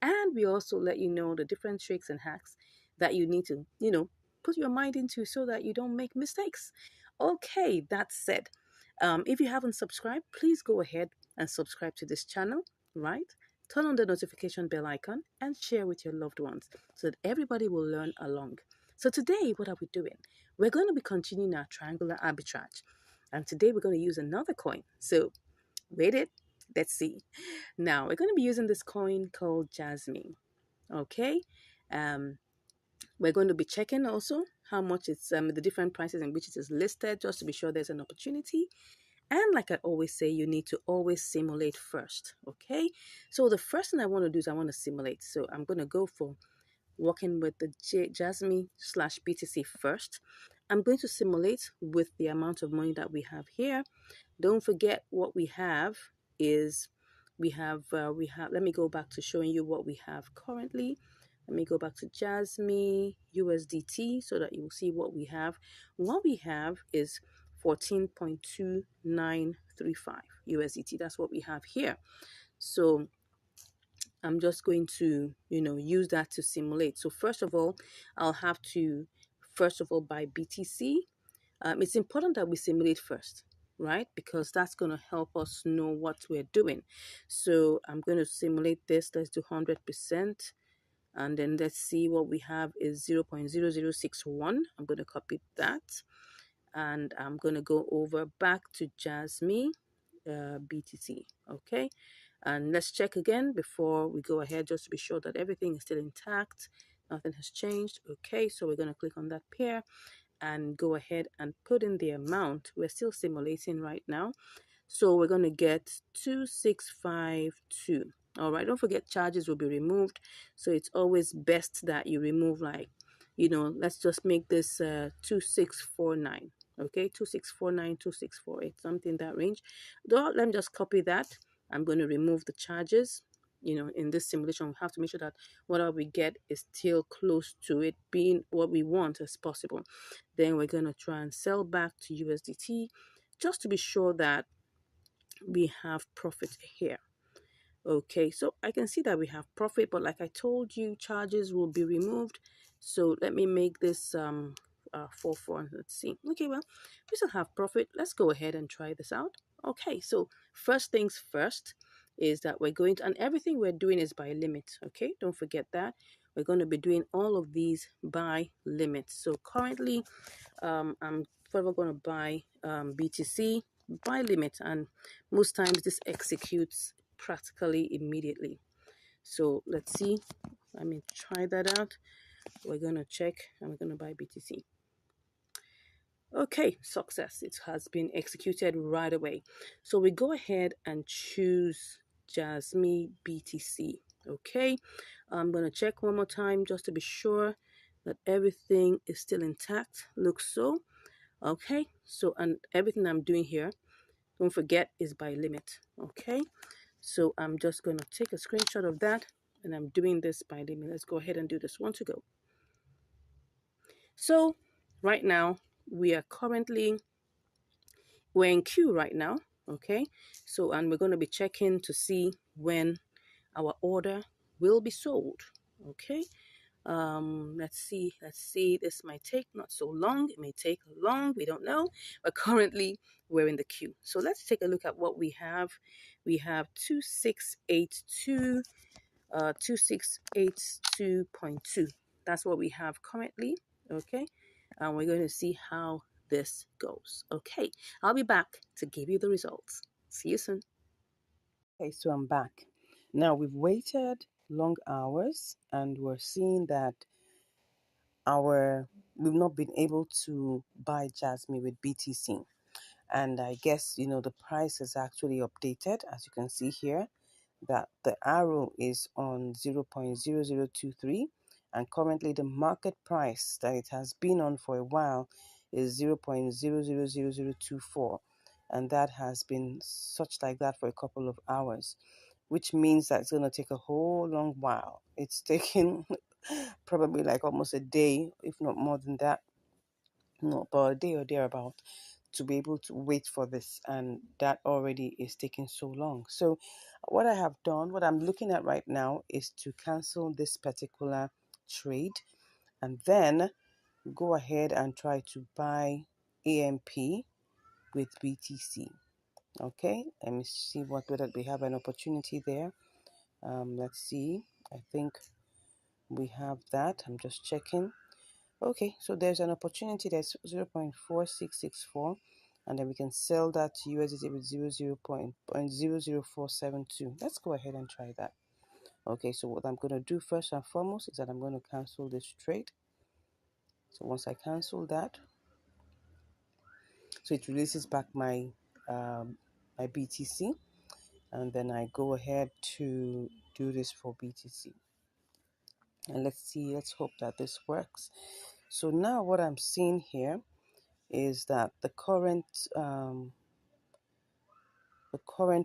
And we also let you know the different tricks and hacks that you need to, put your mind into so that you don't make mistakes. Okay, that said, if you haven't subscribed, please go ahead and subscribe to this channel, right? Turn on the notification bell icon and share with your loved ones so that everybody will learn along. So today, what are we doing? We're going to be continuing our triangular arbitrage. And today we're going to use another coin. So wait it, let's see. Now we're going to be using this coin called Jasmine. Okay. Um, we're going to be checking also how much it's the different prices in which it is listed, just to be sure there's an opportunity. And like I always say, you need to always simulate first. Okay. So the first thing I want to do is I want to simulate. So I'm going to go for working with the Jasmine slash BTC first. I'm going to simulate with the amount of money that we have here. Don't forget what we have is let me go back to showing you what we have currently. Let me go back to Jasmine USDT so that you will see what we have. What we have is 14.2935 USDT. That's what we have here. So I'm just going to, use that to simulate. So first of all, I'll have to, buy BTC. It's important that we simulate first, right? Because that's going to help us know what we're doing. So I'm going to simulate this. Let's do 100%. And then let's see what we have is 0.0061. I'm going to copy that. And I'm going to go over back to Jasmine BTC. Okay. And let's check again before we go ahead, just to be sure that everything is still intact. Nothing has changed. Okay. So we're going to click on that pair and go ahead and put in the amount. We're still simulating right now. So we're going to get 2652. All right. Don't forget charges will be removed. So it's always best that you remove let's just make this 2649. Okay. 2649, 2648, something in that range. Let me just copy that. I'm going to remove the charges. In this simulation, we have to make sure that whatever we get is still close to it being what we want as possible. Then we're going to try and sell back to USDT just to be sure that we have profit here. Okay, so I can see that we have profit, but like I told you, charges will be removed. So let me make this 4 let's see. Okay, well, we still have profit. Let's go ahead and try this out. Okay, so first things first is that we're going to, and everything we're doing is by limit. Okay, don't forget that. We're going to be doing all of these by limit. So currently I'm forever going to buy BTC by limit, and most times this executes practically immediately. So let's see. Let me try that out. We're going to check and we're going to buy BTC. Okay, success. It has been executed right away. So we go ahead and choose Jasmine BTC. Okay, I'm going to check one more time just to be sure that everything is still intact. Looks so. Okay, so and everything I'm doing here, don't forget, is by limit. Okay, so I'm just going to take a screenshot of that, and I'm doing this by limit. Let's go ahead and do this one to go. So right now we're in queue right now. Okay, so and we're going to be checking to see when our order will be sold. Okay, let's see, this might take not so long, it may take long, we don't know, but currently we're in the queue. So let's take a look at what we have. We have 2682 2682.2. That's what we have currently. Okay, and we're going to see how this goes. Okay, I'll be back to give you the results. See you soon. Okay, so I'm back. Now we've waited long hours and we're seeing that we've not been able to buy Jasmine with BTC. And I guess, the price is actually updated, as you can see here, that the arrow is on 0.0023, and currently the market price that it has been on for a while is 0.000024, and that has been such like that for a couple of hours, which means that it's going to take a whole long while. It's taking probably like almost a day, if not more than that, no, about a day or thereabout, to be able to wait for this, and that already is taking so long. So what I have done, what I'm looking at right now, is to cancel this particular trade and then go ahead and try to buy AMP with BTC. Okay, let me see whether we have an opportunity there. Let's see. I think we have that. I'm just checking. Okay, so there's an opportunity that's 0.4664, and then we can sell that to USDT with 0.00472. Let's go ahead and try that. Okay, so what I'm going to do first and foremost is that I'm going to cancel this trade. So once I cancel that, so it releases back my BTC, and then I go ahead to do this for BTC. And let's hope that this works. So now what I'm seeing here is that the current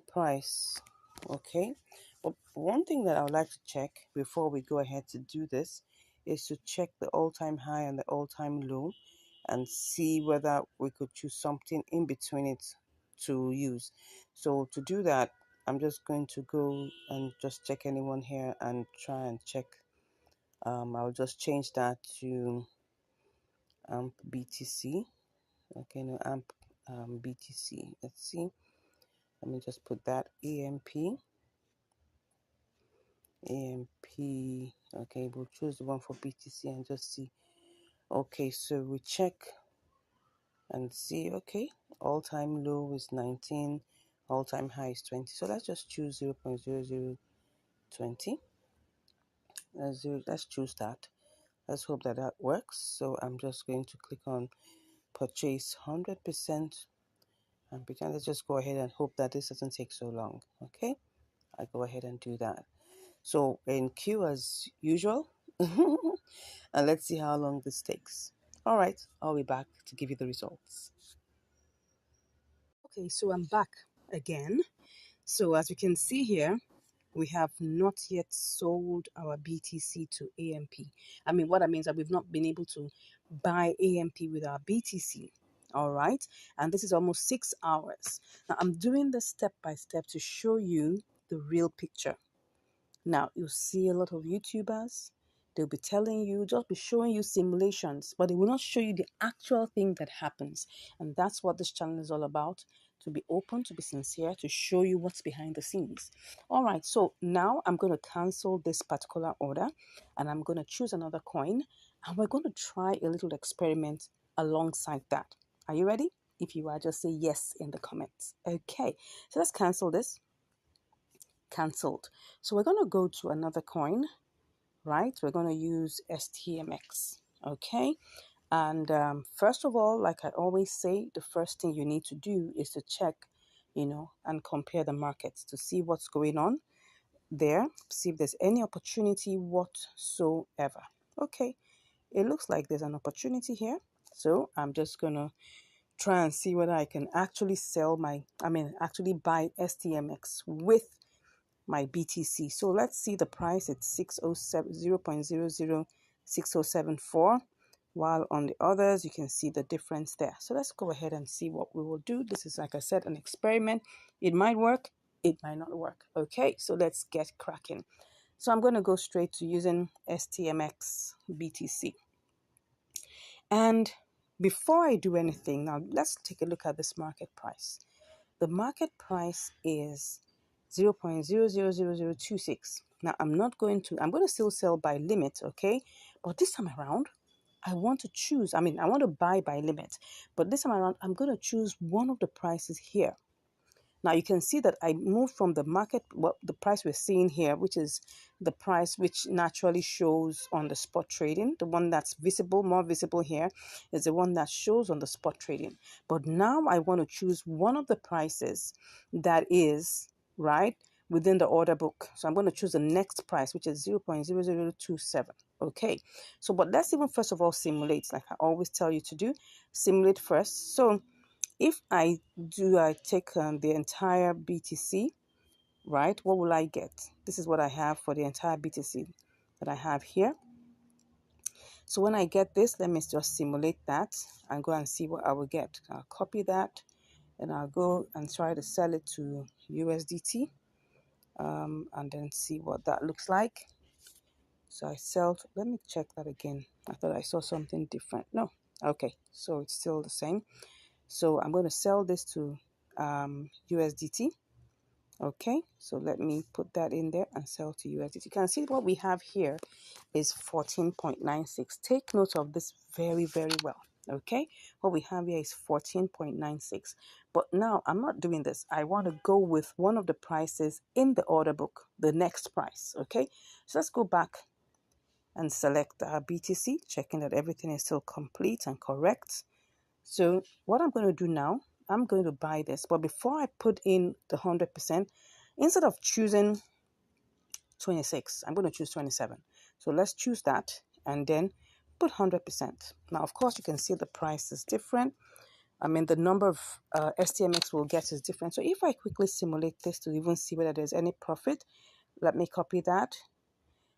price. Okay, but one thing that I would like to check before we go ahead to do this is to check the all-time high and the all-time low and see whether we could choose something in between it to use. So to do that, I'm just going to go and just check anyone here and try and check. I'll just change that to AMP BTC. Okay, no, AMP BTC. Let's see. Let me just put that AMP. Okay, we'll choose the one for BTC and just see. Okay, so we check and see. Okay, all-time low is 19, all-time high is 20. So let's just choose 0.0020. Let's choose that. Let's hope that that works. So I'm just going to click on purchase 100%, and pretend. Let's just go ahead and hope that this doesn't take so long. Okay, I go ahead and do that. So in queue as usual, and let's see how long this takes. All right, I'll be back to give you the results. Okay, so I'm back again. So as you can see here, we have not yet sold our BTC to AMP. I mean, what that means that we've not been able to buy AMP with our BTC. All right, and this is almost 6 hours. Now I'm doing this step by step to show you the real picture. Now, you see a lot of YouTubers, they'll be telling you, just be showing you simulations, but they will not show you the actual thing that happens. And that's what this channel is all about, to be open, to be sincere, to show you what's behind the scenes. All right, so now I'm going to cancel this particular order and I'm going to choose another coin and we're going to try a little experiment alongside that. Are you ready? If you are, just say yes in the comments. Okay, so let's cancel this. Cancelled. So we're going to go to another coin, right? We're going to use STMX, okay? And first of all, like I always say, the first thing you need to do is to check, and compare the markets to see what's going on there, see if there's any opportunity whatsoever. Okay, it looks like there's an opportunity here. So I'm just going to try and see whether I can actually actually buy STMX with my BTC. So let's see the price. It's 607 0.006074, while on the others you can see the difference there. So let's go ahead and see what we will do. This is, like I said, an experiment. It might work, it might not work. Okay, so let's get cracking. So I'm going to go straight to using STMX BTC. And before I do anything, now let's take a look at this market price. The market price is 0.000026. Now I'm going to still sell by limit, okay? But this time around, I want to choose, I want to buy by limit, but this time around, I'm going to choose one of the prices here. Now you can see that I moved from the market, the price we're seeing here, which is the price which naturally shows on the spot trading. The one that's visible, more visible here, is the one that shows on the spot trading. But now I want to choose one of the prices that is, right, within the order book. So I'm going to choose the next price, which is 0.0027. Okay, so but let's even first of all simulate, like I always tell you to do. Simulate first. So if I take the entire BTC, right, what will I get? This is what I have for the entire BTC that I have here. So when I get this, let me just simulate that and go and see what I will get. I'll copy that and I'll go and try to sell it to USDT, and then see what that looks like. So I sell, let me check that again. I thought I saw something different. No, okay, so it's still the same. So I'm going to sell this to USDT. Okay, so let me put that in there and sell to USDT. You can see what we have here is 14.96. Take note of this very, very well. Okay, what we have here is 14.96. But now I'm not doing this. I want to go with one of the prices in the order book, the next price. Okay, so let's go back and select our BTC, checking that everything is still complete and correct. So what I'm going to do now, I'm going to buy this. But before I put in the 100%, instead of choosing 26, I'm going to choose 27. So let's choose that and then put 100%. Now, of course, you can see the price is different. I mean, the number of STMX we'll get is different. So if I quickly simulate this to even see whether there's any profit, let me copy that.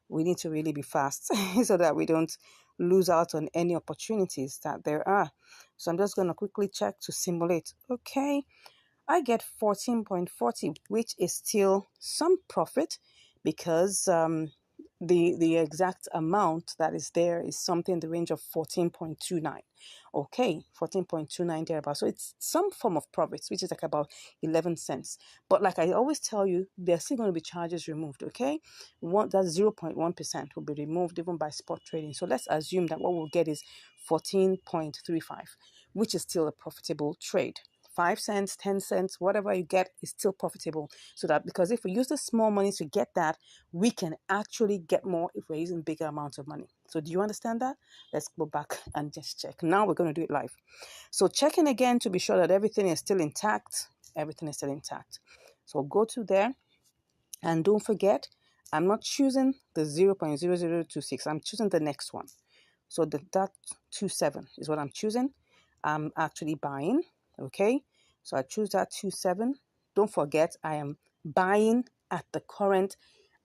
We need to really be fast so that we don't lose out on any opportunities that there are. So I'm just going to quickly check to simulate. Okay, I get 14.40, which is still some profit because the exact amount that is there is something in the range of 14.29. Okay, 14.29 thereabout. So it's some form of profits, which is like about 11 cents. But like I always tell you, there's still going to be charges removed. Okay, that 0.1% will be removed even by spot trading. So let's assume that what we'll get is 14.35, which is still a profitable trade. 5 cents, 10 cents, whatever you get is still profitable. So that, because if we use the small money to get that, we can actually get more if we're using bigger amounts of money. So do you understand that? Let's go back and just check. Now we're going to do it live. So checking again to be sure that everything is still intact. Everything is still intact. So go to there and don't forget, I'm not choosing the 0.0026. I'm choosing the next one. So that 27 is what I'm choosing. I'm actually buying. Okay, so I choose that 27. Don't forget, I am buying at the current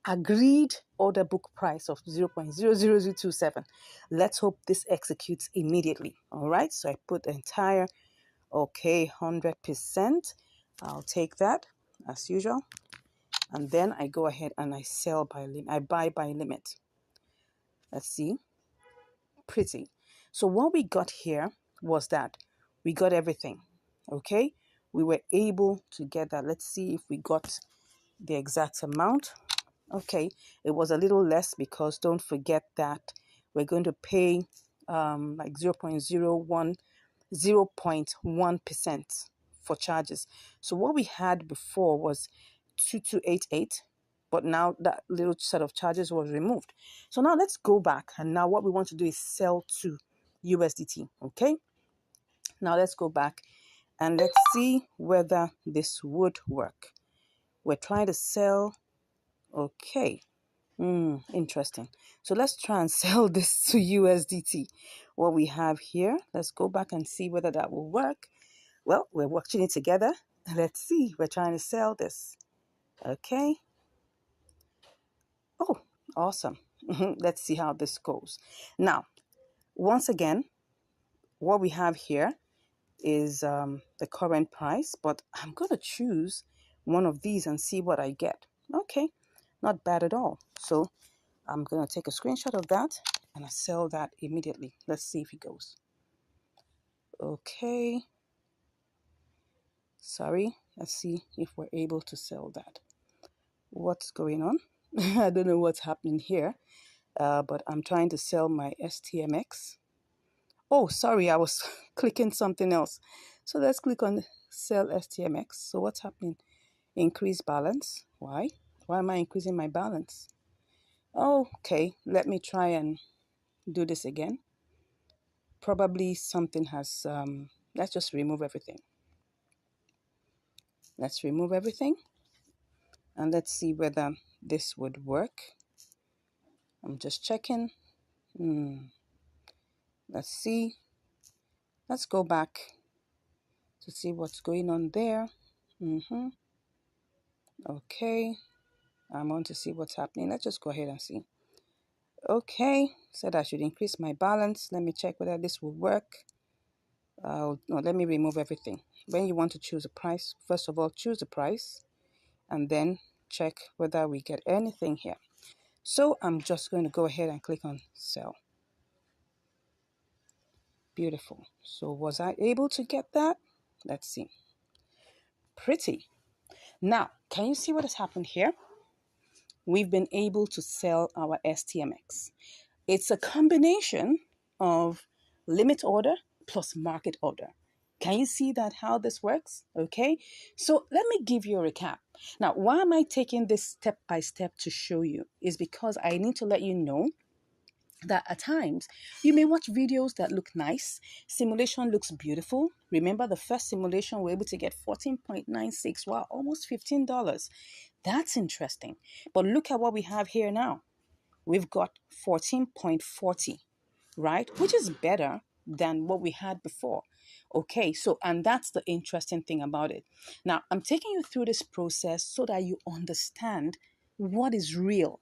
agreed order book price of 0.00027. Let's hope this executes immediately. All right, so I put the entire, okay, 100%. I'll take that as usual. And then I go ahead and I sell by limit. I buy by limit. Let's see. Pretty. So what we got here was that we got everything. Okay, we were able to get that. Let's see if we got the exact amount. Okay, it was a little less because don't forget that we're going to pay like 0.1% for charges. So what we had before was 2288, but now that little set of charges was removed. So now let's go back, and now what we want to do is sell to USDT. Okay, now let's go back and let's see whether this would work. We're trying to sell. Okay, interesting. So let's try and sell this to USDT. What we have here, let's go back and see whether that will work. Well, we're watching it together. Let's see. We're trying to sell this. Okay. Oh, awesome. Let's see how this goes. Now, once again, what we have here is the current price, but I'm going to choose one of these and see what I get. Okay, not bad at all. So I'm going to take a screenshot of that and I sell that immediately. Let's see if it goes. Okay. Sorry. Let's see if we're able to sell that. What's going on? I don't know what's happening here, but I'm trying to sell my STMX. Oh, sorry, I was clicking something else. So let's click on sell STMX. So what's happening? Increase balance. Why? Why am I increasing my balance? Oh, okay, let me try and do this again. Probably something has, let's just remove everything. Let's remove everything. And let's see whether this would work. I'm just checking. Let's see. Let's go back to see what's going on there. Okay. I want to see what's happening. Let's just go ahead and see. Okay, said I should increase my balance. Let me check whether this will work. No, let me remove everything. When you want to choose a price, first of all, choose a price and then check whether we get anything here. So I'm just going to go ahead and click on sell. Beautiful. So was I able to get that? Let's see. Pretty. Now, can you see what has happened here? We've been able to sell our STMX. It's a combination of limit order plus market order. Can you see that how this works? Okay, so let me give you a recap. Now, why am I taking this step by step to show you? Is because I need to let you know that at times you may watch videos that look nice, simulation looks beautiful. Remember the first simulation we were able to get 14.96, wow, almost $15. That's interesting. But look at what we have here now. We've got 14.40, right? Which is better than what we had before. Okay, so, and that's the interesting thing about it. Now, I'm taking you through this process so that you understand what is real.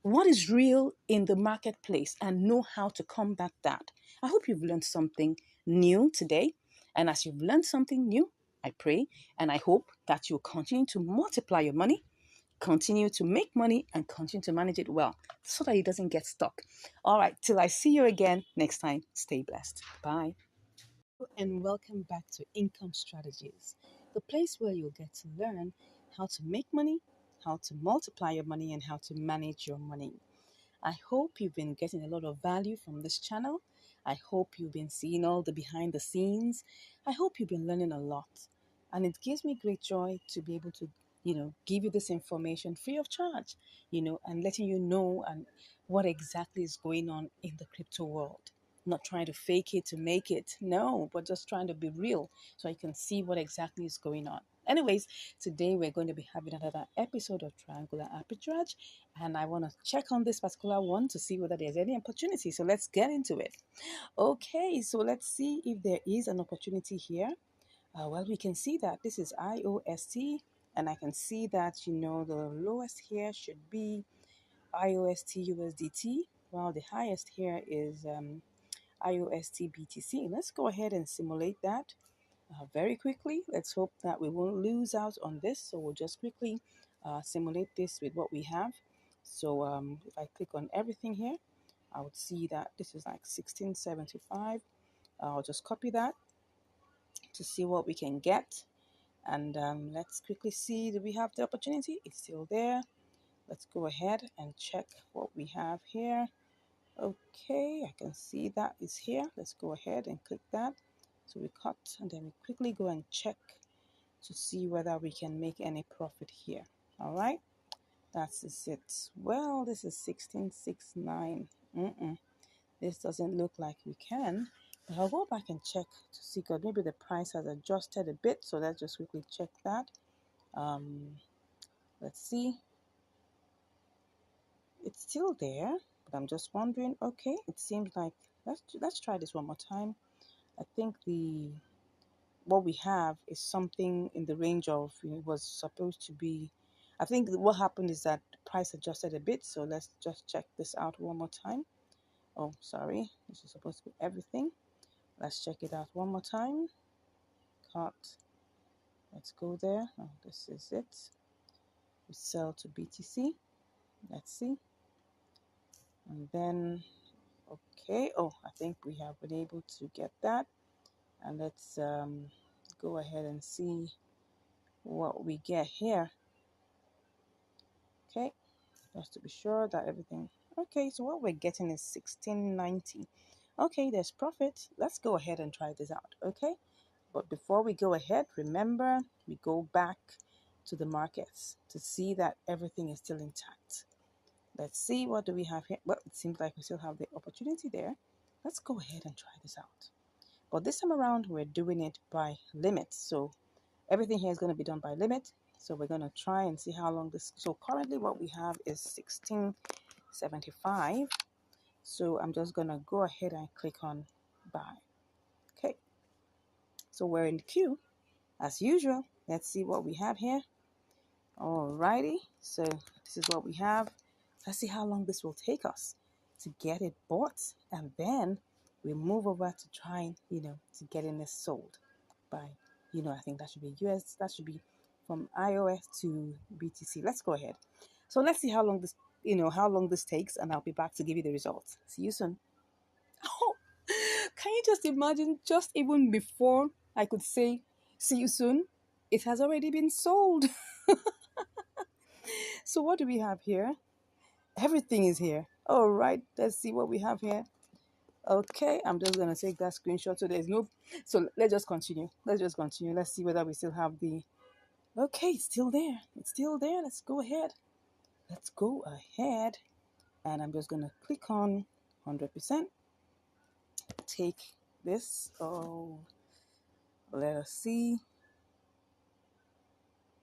What is real in the marketplace and know how to combat that. I hope you've learned something new today. And as you've learned something new, I pray and I hope that you'll continue to multiply your money, continue to make money, and continue to manage it well so that it doesn't get stuck. All right, till I see you again next time, stay blessed. Bye. And welcome back to Income Strategies, the place where you'll get to learn how to make money, how to multiply your money, and how to manage your money. I hope you've been getting a lot of value from this channel. I hope you've been seeing all the behind the scenes. I hope you've been learning a lot. And it gives me great joy to be able to, give you this information free of charge, and letting you know and what exactly is going on in the crypto world. Not trying to fake it to make it, no, but just trying to be real so you can see what exactly is going on. Anyways, today we're going to be having another episode of Triangular Arbitrage, and I want to check on this particular one to see whether there's any opportunity. So let's get into it. Okay, so let's see if there is an opportunity here. Well, we can see that this is IOST, and I can see that, the lowest here should be IOST USDT, while the highest here is IOST BTC. Let's go ahead and simulate that very quickly. Let's hope that we won't lose out on this. So we'll just quickly simulate this with what we have. So if I click on everything here, I would see that this is like 1675. I'll just copy that to see what we can get. And let's quickly see, do we have the opportunity? It's still there. Let's go ahead and check what we have here. Okay, I can see that is here. Let's go ahead and click that. So we cut and then we quickly go and check to see whether we can make any profit here. All right, that's it. Well, this is 1669. This doesn't look like we can, but I'll go back and check to see, because maybe the price has adjusted a bit. So let's just quickly check that. Let's see. It's still there, but I'm just wondering. Okay, it seems like let's try this one more time. I think what we have is something in the range of, it was supposed to be, I think what happened is that the price adjusted a bit. So let's just check this out one more time. Oh, sorry, this is supposed to be everything. Let's check it out one more time. Cut. Let's go there. Oh, this is it. We sell to BTC. Let's see. And then, okay. Oh, I think we have been able to get that. And let's go ahead and see what we get here. Okay, just to be sure that everything. Okay, so what we're getting is 1690. Okay, there's profit. Let's go ahead and try this out. Okay, but before we go ahead, remember we go back to the markets to see that everything is still intact. Let's see, what do we have here? Well, it seems like we still have the opportunity there. Let's go ahead and try this out. But this time around, we're doing it by limit. So everything here is going to be done by limit. So we're going to try and see how long this. So currently what we have is 1675. So I'm just going to go ahead and click on buy. Okay. So we're in the queue as usual. Let's see what we have here. Alrighty. So this is what we have. Let's see how long this will take us. to get it bought, and then we move over to trying, to getting it sold by, I think that should be US, that should be from iOS to BTC. Let's go ahead. So let's see how long this takes, and I'll be back to give you the results. See you soon. Oh, can you just imagine, just even before I could say see you soon, it has already been sold. So what do we have here? Everything is here. All right, let's see what we have here. Okay, I'm just gonna take that screenshot. So there's no, so let's just continue. Let's see whether we still have the, okay, it's still there. It's still there. Let's go ahead. And I'm just gonna click on 100%. Take this. Oh, let us see.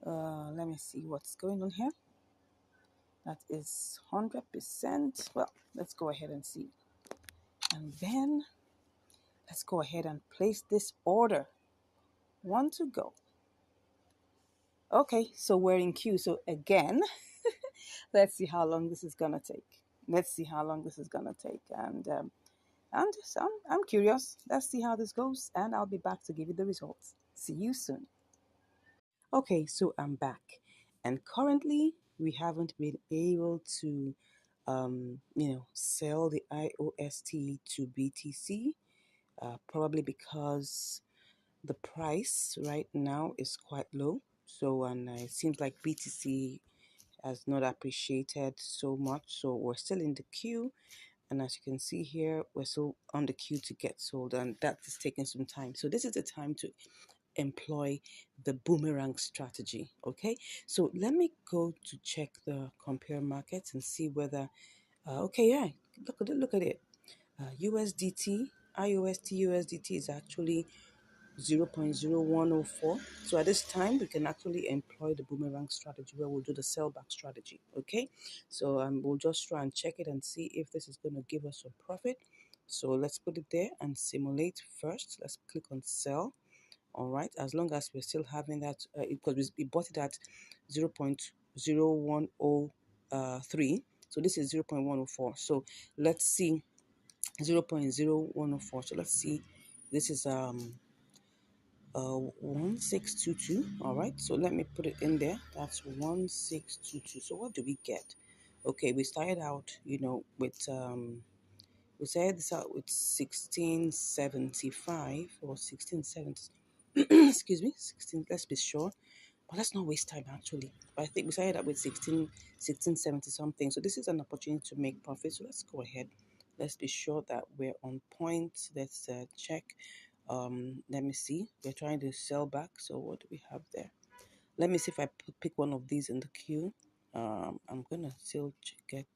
Let me see what's going on here. That is 100%. Well, let's go ahead and see. And then let's go ahead and place this order. One to go. Okay, so we're in queue. So again, let's see how long this is gonna take. And I'm curious. Let's see how this goes, and I'll be back to give you the results. See you soon. Okay, so I'm back, and currently we haven't been able to, sell the IOST to BTC, probably because the price right now is quite low. So, and it seems like BTC has not appreciated so much. So we're still in the queue. And as you can see here, we're still on the queue to get sold, and that is taking some time. So this is the time to employ the boomerang strategy. Okay, so let me go to check the compare markets and see whether, okay, yeah, look at it. USDT, IOST USDT is actually 0.0104. So at this time, we can actually employ the boomerang strategy where we'll do the sellback strategy. Okay, so we'll just try and check it and see if this is going to give us some profit. So let's put it there and simulate first. Let's click on sell. All right, as long as we're still having that, because we bought it at 0.0103. So this is 0.104. So let's see 0.0104. So let's see, this is 1622. All right, so let me put it in there. That's 1622. So what do we get? Okay, we started out, with we started this out with 1675 or 1670. Excuse me, 16. Let's be sure, but let's not waste time actually. But I think we started out with 1670 something. So this is an opportunity to make profit. So let's go ahead. Let's be sure that we're on point. Let's check. Let me see. We're trying to sell back. So what do we have there? Let me see if I pick one of these in the queue. I'm gonna still get.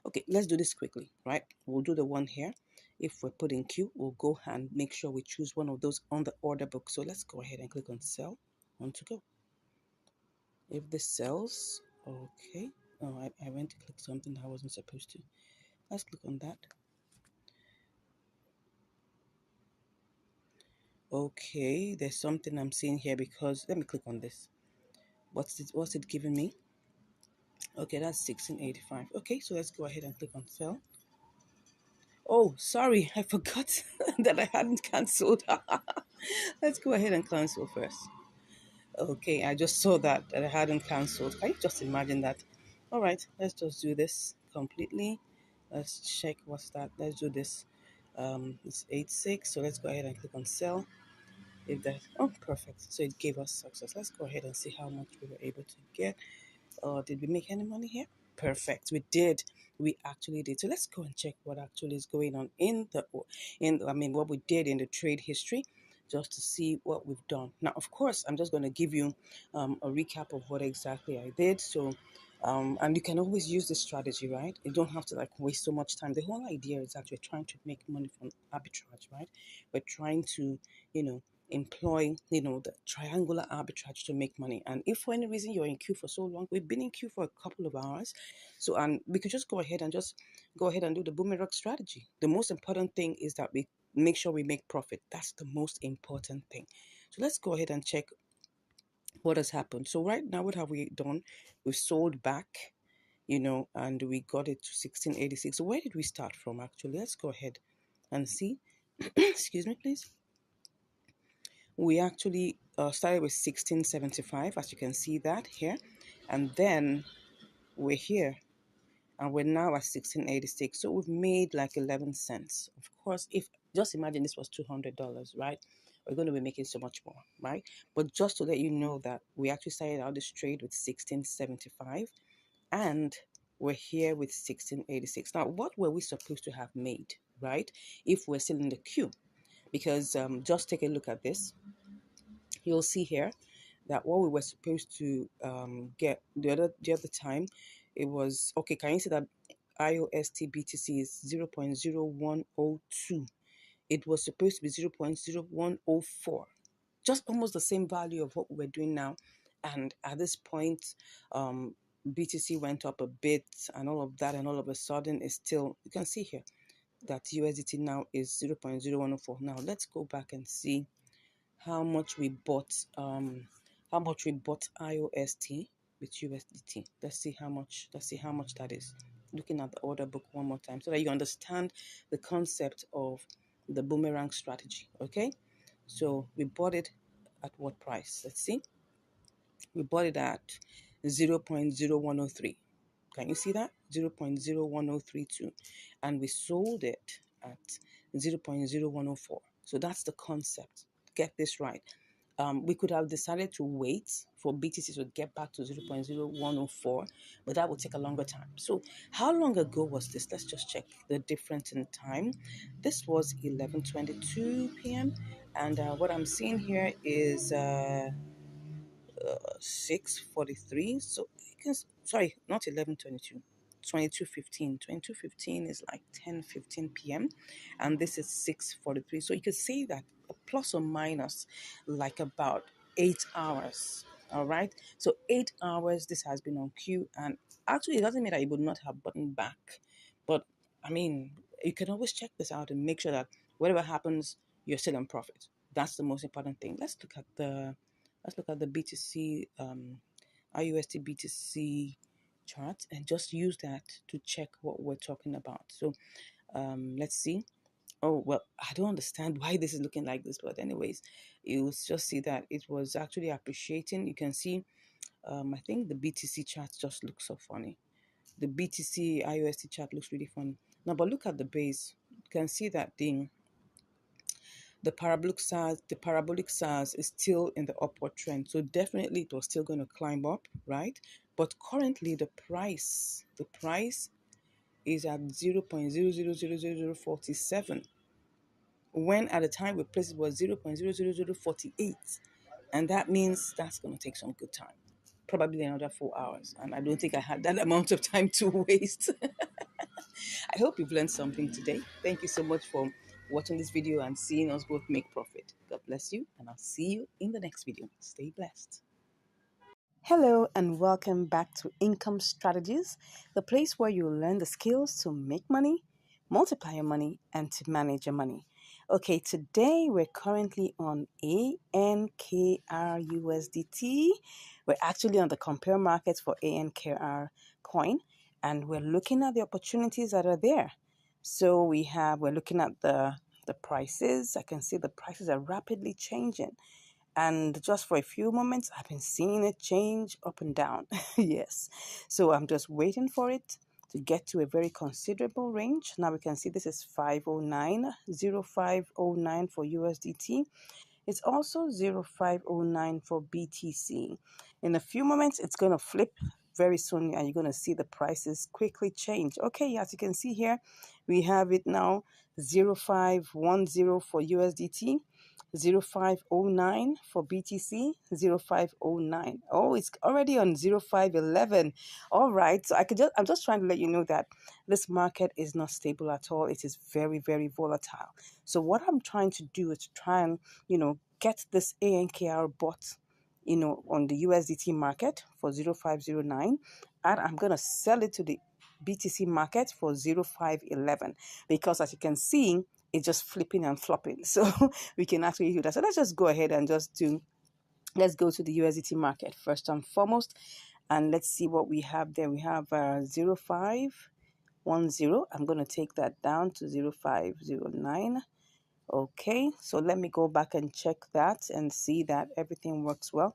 Okay, let's do this quickly, right? We'll do the one here. If we're put in queue, we'll go and make sure we choose one of those on the order book. So let's go ahead and click on sell. One to go. If this sells, okay. Oh, I went to click something I wasn't supposed to. Let's click on that. Okay, there's something I'm seeing here because let me click on this. What's it giving me? Okay, that's 1685. Okay, so let's go ahead and click on sell. Oh, sorry, I forgot that I hadn't cancelled. Let's go ahead and cancel first. Okay, I just saw that I hadn't cancelled. Can you just imagine that? All right, let's just do this completely. Let's check what's that. Let's do this. It's 86. So let's go ahead and click on sell. If that, oh, perfect. So it gave us success. Let's go ahead and see how much we were able to get. Did we make any money here? Perfect. We did. We actually did. So let's go and check what actually is going on what we did in the trade history, just to see what we've done. Now, of course, I'm just going to give you a recap of what exactly I did. So, and you can always use this strategy, right? You don't have to like waste so much time. The whole idea is actually trying to make money from arbitrage, right? We're trying to, employ, the triangular arbitrage to make money. And if for any reason you're in queue for so long, we've been in queue for a couple of hours. So, and we could just go ahead and do the boomerang strategy. The most important thing is that we make sure we make profit. That's the most important thing. So let's go ahead and check what has happened. So right now, what have we done? We've sold back. and we got it to 1686. So where did we start from actually? Let's go ahead and see. Excuse me, please. We actually started with 1675, as you can see that here, and then we're here and we're now at 1686. So we've made like 11 cents. Of course, if just imagine this was $200, right? We're going to be making so much more, right? But just to let you know that we actually started out this trade with 1675 and we're here with 1686. Now, what were we supposed to have made, right? If we're still in the queue? Because just take a look at this. You'll see here that what we were supposed to get the other time, it was okay. Can you see that IOST BTC is 0.0102? It was supposed to be 0.0104, just almost the same value of what we're doing now. And at this point, BTC went up a bit and all of that, and all of a sudden it's still, you can see here that USDT now is 0.0104. Now let's go back and see how much we bought IOST with USDT. Let's see how much that is. Looking at the order book one more time so that you understand the concept of the boomerang strategy. Okay, so we bought it at what price? Let's see. We bought it at 0.0103. Can you see that? 0.01032. And we sold it at 0.0104. So that's the concept. Get this right. We could have decided to wait for BTC to get back to 0.0104, but that would take a longer time. So how long ago was this? Let's just check the difference in time. This was 11:22 p.m. And what I'm seeing here is 6:43. So sorry, not 11:22. 22:15 is like 10:15 p.m. and this is 6:43. So you could say that plus or minus like about 8 hours. All right, so 8 hours this has been on queue, and actually it doesn't mean that it would not have buttoned back, but I mean, you can always check this out and make sure that whatever happens, you're still in profit. That's the most important thing. Let's look at the BTC, IUSD BTC chart and just use that to check what we're talking about. So let's see. Oh, well, I don't understand why this is looking like this, but anyways, you'll just see that it was actually appreciating. You can see, I think the BTC chart just looks so funny. The BTC IUSD chart looks really funny. Now, but look at the base. You can see that the parabolic SARS is still in the upward trend. So definitely it was still going to climb up, right? But currently the price is at 0.000047, when at the time we placed it was 0.00048. And that means that's going to take some good time. Probably another 4 hours. And I don't think I had that amount of time to waste. I hope you've learned something today. Thank you so much for watching this video and seeing us both make profit. God bless you, and I'll see you in the next video. Stay blessed. Hello, and welcome back to Income Strategies, the place where you learn the skills to make money, multiply your money, and to manage your money. Okay, today we're currently on ANKRUSDT. We're actually on the compare markets for ANKR coin, and we're looking at the opportunities that are there. So we're looking at the prices. I can see the prices are rapidly changing. And just for a few moments, I've been seeing it change up and down. Yes. So I'm just waiting for it to get to a very considerable range. Now we can see this is 509.0509 for USDT. It's also 0509 for BTC. In a few moments, it's going to flip very soon, and you're going to see the prices quickly change. Okay, as you can see here, we have it now 0510 for USDT, 0509 for BTC, 0509. Oh, it's already on 0511. All right, so I'm just trying to let you know that this market is not stable at all. It is very, very volatile. So what I'm trying to do is to try and get this ANKR bot on the USDT market for 0509, and I'm going to sell it to the BTC market for 0511, because as you can see, it's just flipping and flopping. So we can actually do that. So let's just go ahead and let's go to the USDT market first and foremost. And let's see what we have there. We have 0510. I'm going to take that down to 0509. Okay, so let me go back and check that and see that everything works well.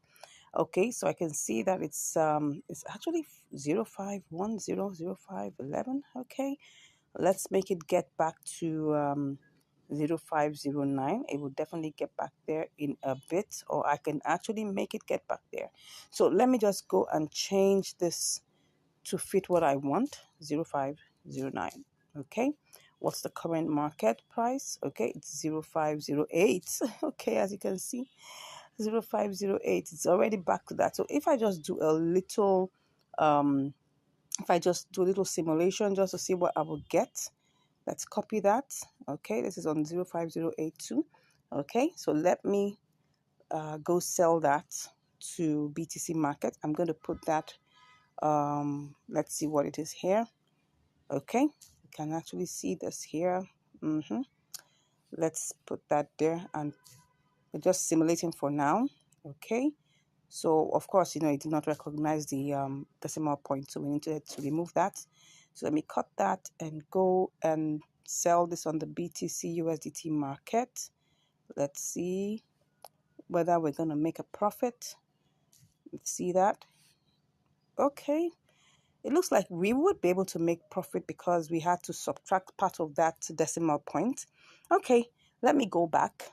Okay, so I can see that it's actually 0510, 0511. Okay, let's make it get back to 0509. It will definitely get back there in a bit, or I can actually make it get back there. So let me just go and change this to fit what I want. 0509. Okay, what's the current market price? Okay, it's 0508. Okay, as you can see, 0508. It's already back to that. So if I just do a little simulation just to see what I will get, let's copy that. Okay, this is on 05082. Okay, so let me go sell that to BTC market. I'm going to put that, let's see what it is here. Okay, you can actually see this here. Let's put that there, and we're just simulating for now. Okay, so of course, it did not recognize the decimal point, so we need to remove that. So let me cut that and go and sell this on the BTC USDT market. Let's see whether we're going to make a profit. Let's see that. Okay, it looks like we would be able to make profit because we had to subtract part of that decimal point. Okay, let me go back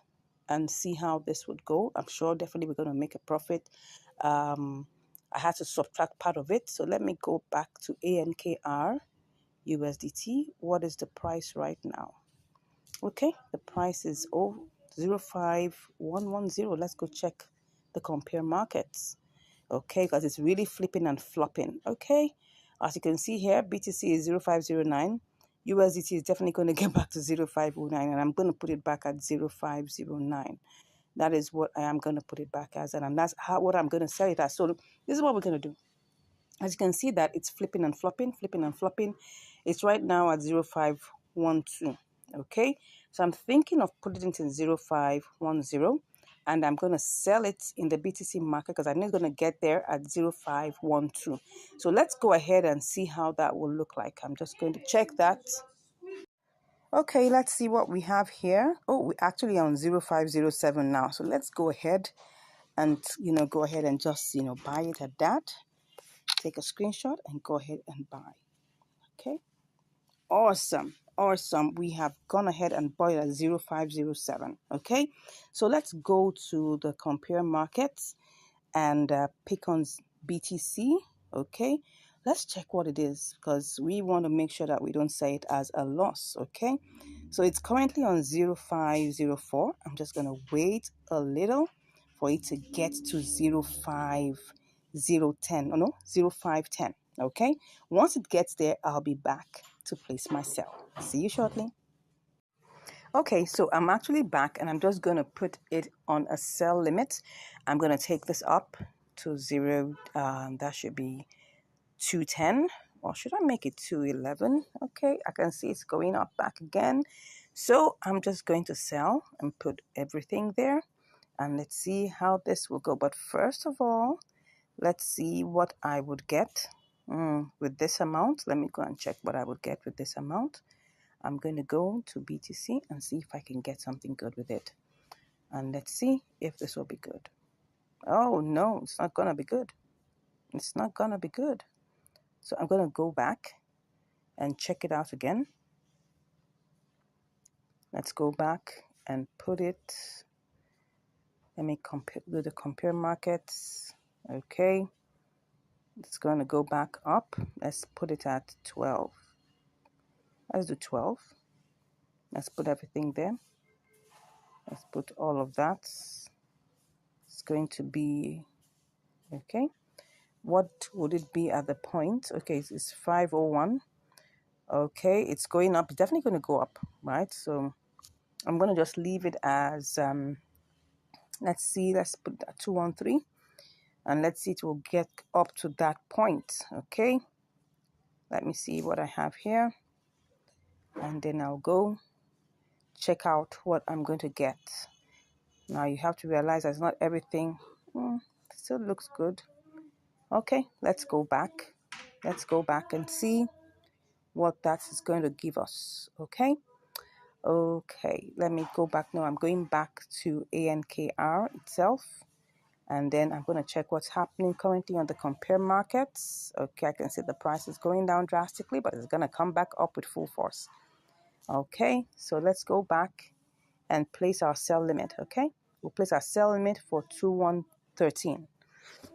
and see how this would go. I'm sure definitely we're going to make a profit. I had to subtract part of it. So let me go back to ANKR USDT. What is the price right now? Okay, the price is 05110. Let's go check the compare markets. Okay, because it's really flipping and flopping. Okay, as you can see here, BTC is 0509. USDT is definitely going to get back to 0509, and I'm going to put it back at 0509. That is what I am going to put it back as, and that's what I'm going to sell it as. So this is what we're going to do. As you can see that it's flipping and flopping, flipping and flopping. It's right now at 0512. Okay, so I'm thinking of putting it in 0510, and I'm going to sell it in the BTC market because I'm not going to get there at 0512. So let's go ahead and see how that will look like. I'm just going to check that. Okay, let's see what we have here. Oh, we're actually on 0507 now. So let's go ahead and, go ahead and just, buy it at that. Take a screenshot and go ahead and buy. Okay, awesome. We have gone ahead and bought it at 0507. Okay, so let's go to the compare markets and pick on BTC. Okay, let's check what it is because we want to make sure that we don't say it as a loss. Okay, so it's currently on 0504. I'm just going to wait a little for it to get to 05010. Oh no, 0510. Okay, once it gets there, I'll be back to place my sell. See you shortly. Okay, so I'm actually back and I'm just going to put it on a sell limit. I'm going to take this up to 0. That should be 210, or should I make it 211? Okay, I can see it's going up back again. So I'm just going to sell and put everything there. And let's see how this will go. But first of all, let's see what I would get with this amount. Let me go and check what I would get with this amount. I'm going to go to BTC and see if I can get something good with it. And let's see if this will be good. Oh, no, it's not going to be good. It's not going to be good. So I'm going to go back and check it out again. Let's go back and put it. Let me do the compare markets. Okay. It's going to go back up. Let's put it at 12. Let's do 12. Let's put everything there. Let's put all of that. It's going to be, okay. What would it be at the point? Okay, it's 501. Okay, it's going up. It's definitely going to go up, right? So I'm going to just leave it as, let's see, let's put that 213. And let's see, it will get up to that point, okay? Let me see what I have here. And then I'll go check out what I'm going to get. Now you have to realize that not everything still looks good. Okay, let's go back. Let's go back and see what that is going to give us. Okay. Okay, let me go back now. I'm going back to ANKR itself, and then I'm going to check what's happening currently on the compare markets. Okay, I can see the price is going down drastically, but it's going to come back up with full force. Okay, so let's go back and place our sell limit. Okay, we'll place our sell limit for 2113.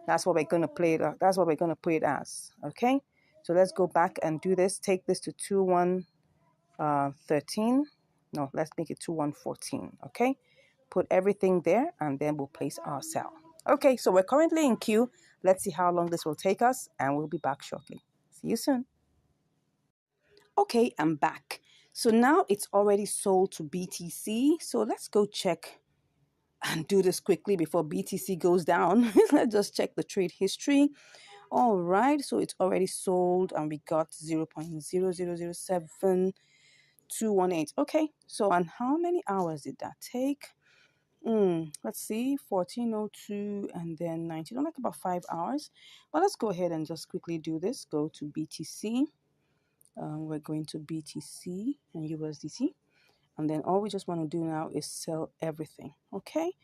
That's what we're going to play it. That's what we're going to put it as. Okay, so let's go back and do this. Take this to 2113. No, let's make it 2114. Okay, put everything there, and then we'll place our sell. Okay, so we're currently in queue. Let's see how long this will take us, and we'll be back shortly. See you soon. Okay, I'm back. So now it's already sold to BTC. So let's go check and do this quickly before BTC goes down. Let's just check the trade history. All right, so it's already sold and we got 0.0007218. Okay, so and how many hours did that take? Let's see, 1402 and then 19, like about 5 hours. But let's go ahead and just quickly do this. Go to BTC. We're going to BTC and USDT. And then all we just want to do now is sell everything. Okay,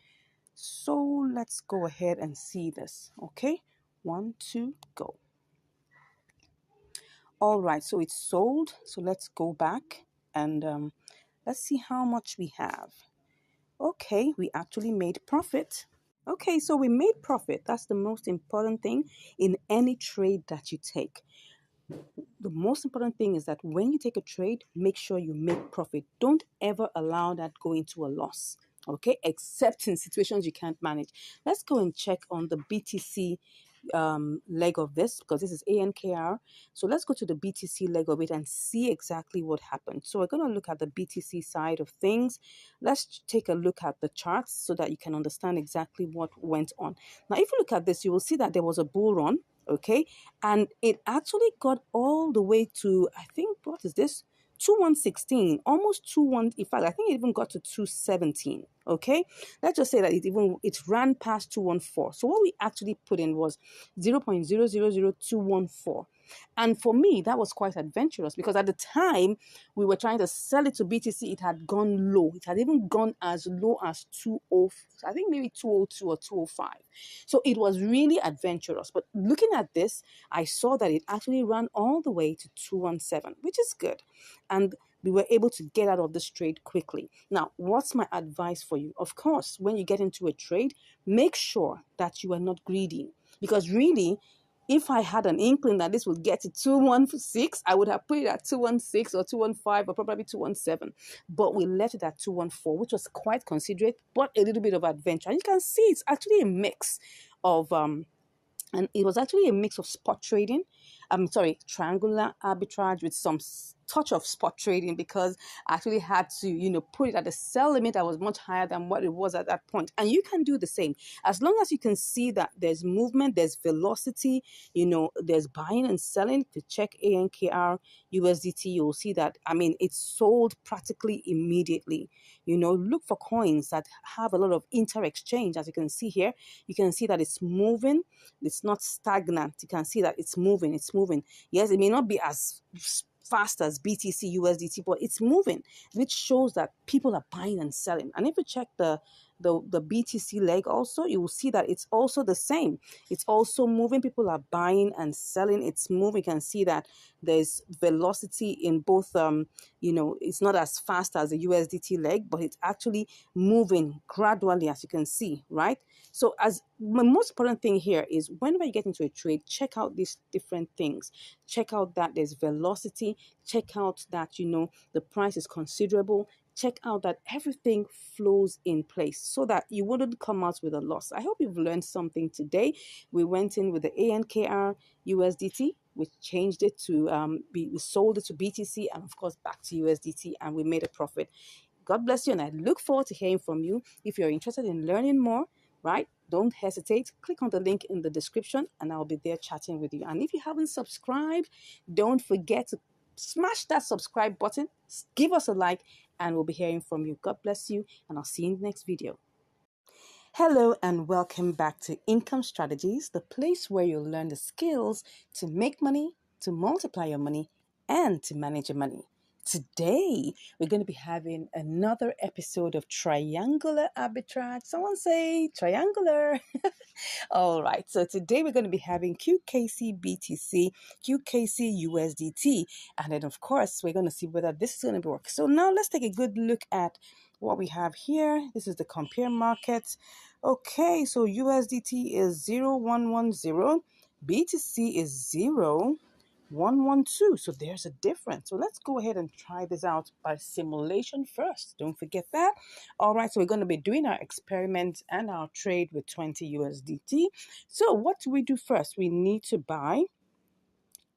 so let's go ahead and see this. Okay, 1, 2, go. All right, so it's sold. So let's go back and let's see how much we have. Okay, we actually made profit. Okay, so we made profit. That's the most important thing in any trade that you take. The most important thing is that when you take a trade, make sure you make profit. Don't ever allow that go into a loss. Okay, except in situations you can't manage. Let's go and check on the BTC leg of this, because this is ANKR. So let's go to the BTC leg of it and see exactly what happened. So we're going to look at the BTC side of things. Let's take a look at the charts so that you can understand exactly what went on. Now, if you look at this, you will see that there was a bull run. Okay, and it actually got all the way to, I think, what is this? 2116, almost 21. In fact, I think it even got to 217. Okay, let's just say that it ran past 214. So what we actually put in was 0.000214. And for me, that was quite adventurous because at the time we were trying to sell it to BTC, it had gone low. It had even gone as low as 20, I think maybe 202 or 205. So it was really adventurous. But looking at this, I saw that it actually ran all the way to 217, which is good. And we were able to get out of this trade quickly. Now, what's my advice for you? Of course, when you get into a trade, make sure that you are not greedy. Because really, if I had an inkling that this would get to 216, I would have put it at 216 or 215 or probably 217. But we left it at 214, which was quite considerate, but a little bit of adventure. And you can see it's actually a mix of and it was actually a mix of spot trading. Triangular arbitrage with some touch of spot trading, because I actually had to, put it at a sell limit that was much higher than what it was at that point. And you can do the same. As long as you can see that there's movement, there's velocity, there's buying and selling. To check ANKR USDT, you'll see that, it's sold practically immediately. Look for coins that have a lot of inter-exchange. As you can see here, you can see that it's moving. It's not stagnant. You can see that it's moving. It's moving. Yes, it may not be as fast as BTC USDT, but it's moving, which shows that people are buying and selling. And if you check the BTC leg also, you will see that it's also the same. It's also moving. People are buying and selling. It's moving. You can see that there's velocity in both. It's not as fast as the USDT leg, but it's actually moving gradually, as you can see, right? So as the most important thing here is whenever you get into a trade, check out these different things. Check out that there's velocity. Check out that, the price is considerable. Check out that everything flows in place so that you wouldn't come out with a loss. I hope you've learned something today. We went in with the ANKR USDT. We changed it to, we sold it to BTC and of course back to USDT, and we made a profit. God bless you, and I look forward to hearing from you. If you're interested in learning more, right, don't hesitate. Click on the link in the description and I'll be there chatting with you. And if you haven't subscribed, don't forget to smash that subscribe button, give us a like, and we'll be hearing from you. God bless you, and I'll see you in the next video. Hello and welcome back to Income Strategies, the place where you'll learn the skills to make money, to multiply your money, and to manage your money. Today, we're going to be having another episode of Triangular Arbitrage. Someone say triangular. All right, so today we're going to be having QKC BTC, QKC USDT, and then of course we're going to see whether this is going to work. So now let's take a good look at what we have here. This is the compare market. Okay, so USDT is 0110, BTC is 0112. So there's a difference. So let's go ahead and try this out by simulation first. Don't forget that. All right, so we're going to be doing our experiment and our trade with 20 USDT. So what do we do first? We need to buy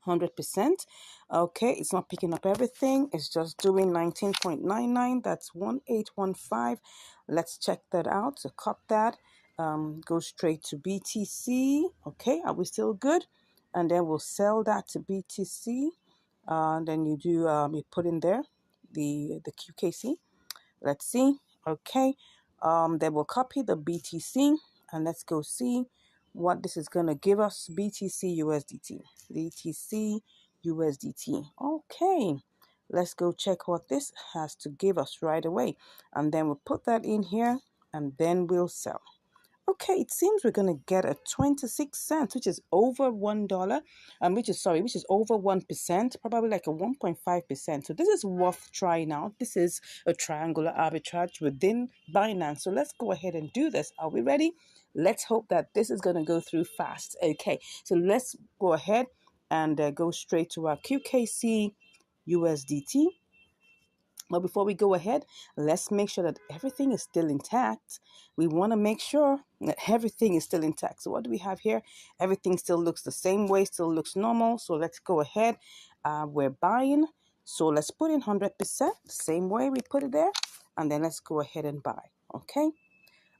100%. Okay, it's not picking up everything. It's just doing 19.99. That's 1815. Let's check that out. So cut that. Go straight to BTC. Okay, are we still good? And then we'll sell that to BTC. Then you do you put in there the QKC. Let's see. Okay. Then we'll copy the BTC and let's go see what this is going to give us. BTC USDT. BTC USDT. Okay. Let's go check what this has to give us right away. And then we'll put that in here and then we'll sell. Okay, it seems we're going to get a 26 cents, which is over $1, which is over 1%, probably like a 1.5%. So this is worth trying out. This is a triangular arbitrage within Binance. So let's go ahead and do this. Are we ready? Let's hope that this is going to go through fast. Okay, so let's go ahead and go straight to our QKC USDT. But before we go ahead, let's make sure that everything is still intact. We want to make sure that everything is still intact. So what do we have here? Everything still looks the same way, still looks normal. So let's go ahead. We're buying. So let's put in 100%, the same way we put it there. And then let's go ahead and buy. Okay.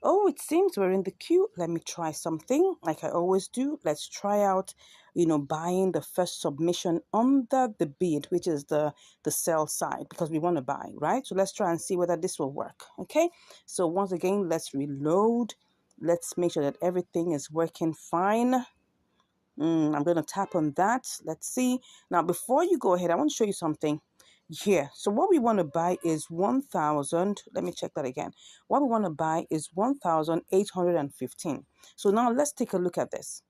Oh, it seems we're in the queue. Let me try something like I always do. Let's try out, buying the first submission under the bid, which is the sell side, because we want to buy, right? So let's try and see whether this will work. Okay. So once again, let's reload. Let's make sure that everything is working fine. I'm going to tap on that. Let's see. Now, before you go ahead, I want to show you something here. So what we want to buy is 1,000. Let me check that again. What we want to buy is 1,815. So now let's take a look at this.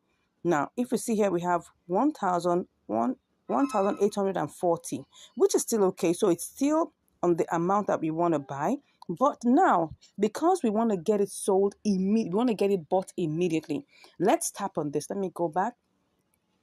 Now, if you see here, we have 1,840, which is still okay. So it's still on the amount that we want to buy. But now, because we want to get it sold immediately, we want to get it bought immediately. Let's tap on this. Let me go back.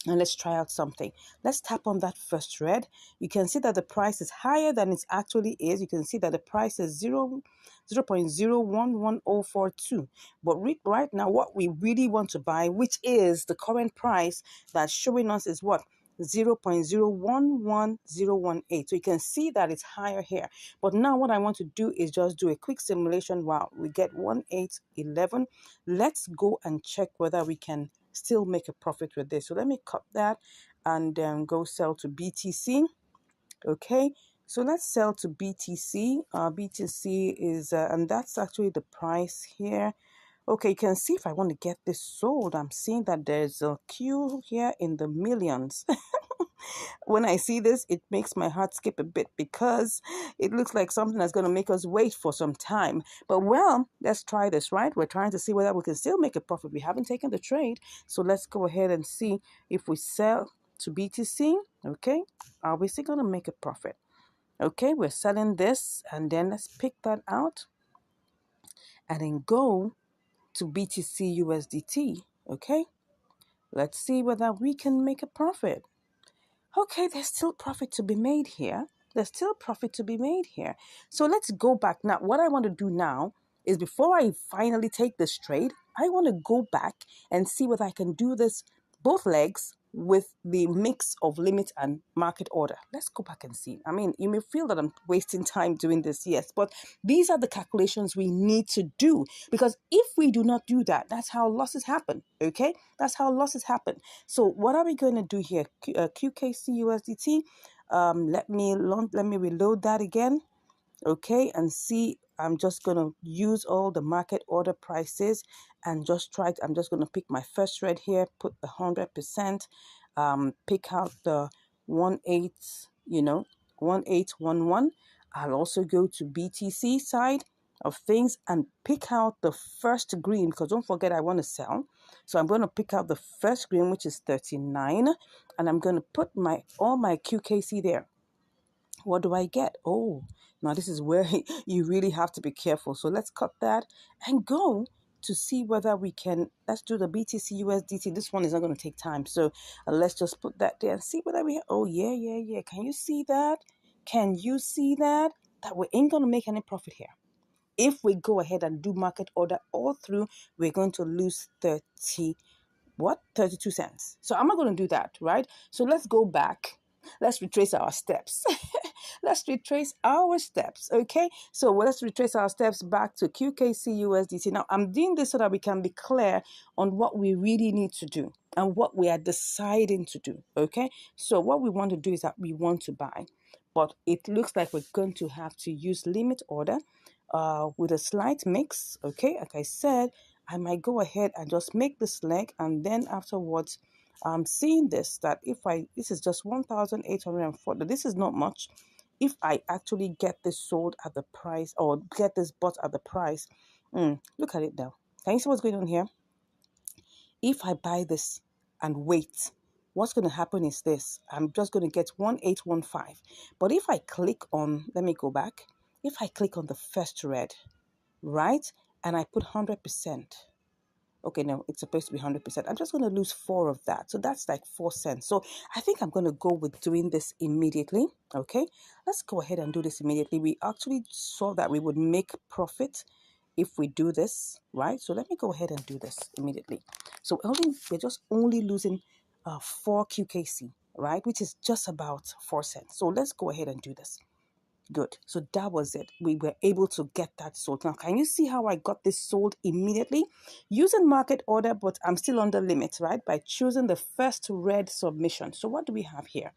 And let's try out something. Let's tap on that first red. You can see that the price is higher than it actually is. You can see that the price is 0.011042. But right now, what we really want to buy, which is the current price that's showing us, is what? 0.011018. So you can see that it's higher here. But now what I want to do is just do a quick simulation. Wow, we get 1811. Let's go and check whether we can still make a profit with this. So let me cut that and go sell to BTC. Okay, so let's sell to BTC. BTC is and that's actually the price here. Okay, you can see if I want to get this sold, I'm seeing that there's a queue here in the millions. When I see this, it makes my heart skip a bit because it looks like something that's going to make us wait for some time. But well, let's try this, right? We're trying to see whether we can still make a profit. We haven't taken the trade. So let's go ahead and see if we sell to BTC. Okay, are we still going to make a profit? Okay, we're selling this and then let's pick that out and then go to BTC USDT. Okay, let's see whether we can make a profit. Okay, there's still profit to be made here. There's still profit to be made here. So let's go back. Now, what I want to do now is before I finally take this trade, I want to go back and see whether I can do this both legs with the mix of limit and market order. Let's go back and see. I mean, you may feel that I'm wasting time doing this, yes, but these are the calculations we need to do because if we do not do that, that's how losses happen, okay? That's how losses happen. So what are we going to do here? QKC USDT. Let me reload that again, okay, and see I'm just going to use all the market order prices and just try I'm just going to pick my first red here, put the 100%, pick out the 18, 1811. I'll also go to BTC side of things and pick out the first green, because don't forget I want to sell. So I'm going to pick out the first green, which is 39, and I'm going to put all my QKC there. What do I get? Oh, now this is where you really have to be careful. So let's cut that and go to see whether we can. Let's do the BTC USDT. This one is not going to take time. So let's just put that there and see whether oh, yeah. Can you see that? Can you see that? That we ain't going to make any profit here. If we go ahead and do market order all through, we're going to lose 32 cents. So I'm not going to do that, right? So let's go back. Let's retrace our steps. Let's retrace our steps, okay? So let's retrace our steps back to QKC USDT. Now, I'm doing this so that we can be clear on what we really need to do and what we are deciding to do, okay? So what we want to do is that we want to buy, but it looks like we're going to have to use limit order with a slight mix, okay? Like I said, I might go ahead and just make this leg, and then afterwards, I'm seeing that this is just 1,840. This is not much. If I actually get this sold at the price, or get this bought at the price, look at it now. Can you see what's going on here? If I buy this and wait, what's going to happen is this. I'm just going to get 1,815. But if I click on, let me go back. If I click on the first red, right, and I put 100%. Okay, no, it's supposed to be 100%. I'm just going to lose 4 of that. So that's like 4 cents. So I think I'm going to go with doing this immediately. Okay, let's go ahead and do this immediately. We actually saw that we would make profit if we do this, right? So let me go ahead and do this immediately. So we're just only losing 4 QKC, right? Which is just about 4 cents. So let's go ahead and do this. Good. So that was it. We were able to get that sold. Now, can you see how I got this sold immediately? Using market order, but I'm still under limit, right? By choosing the first red submission. So what do we have here?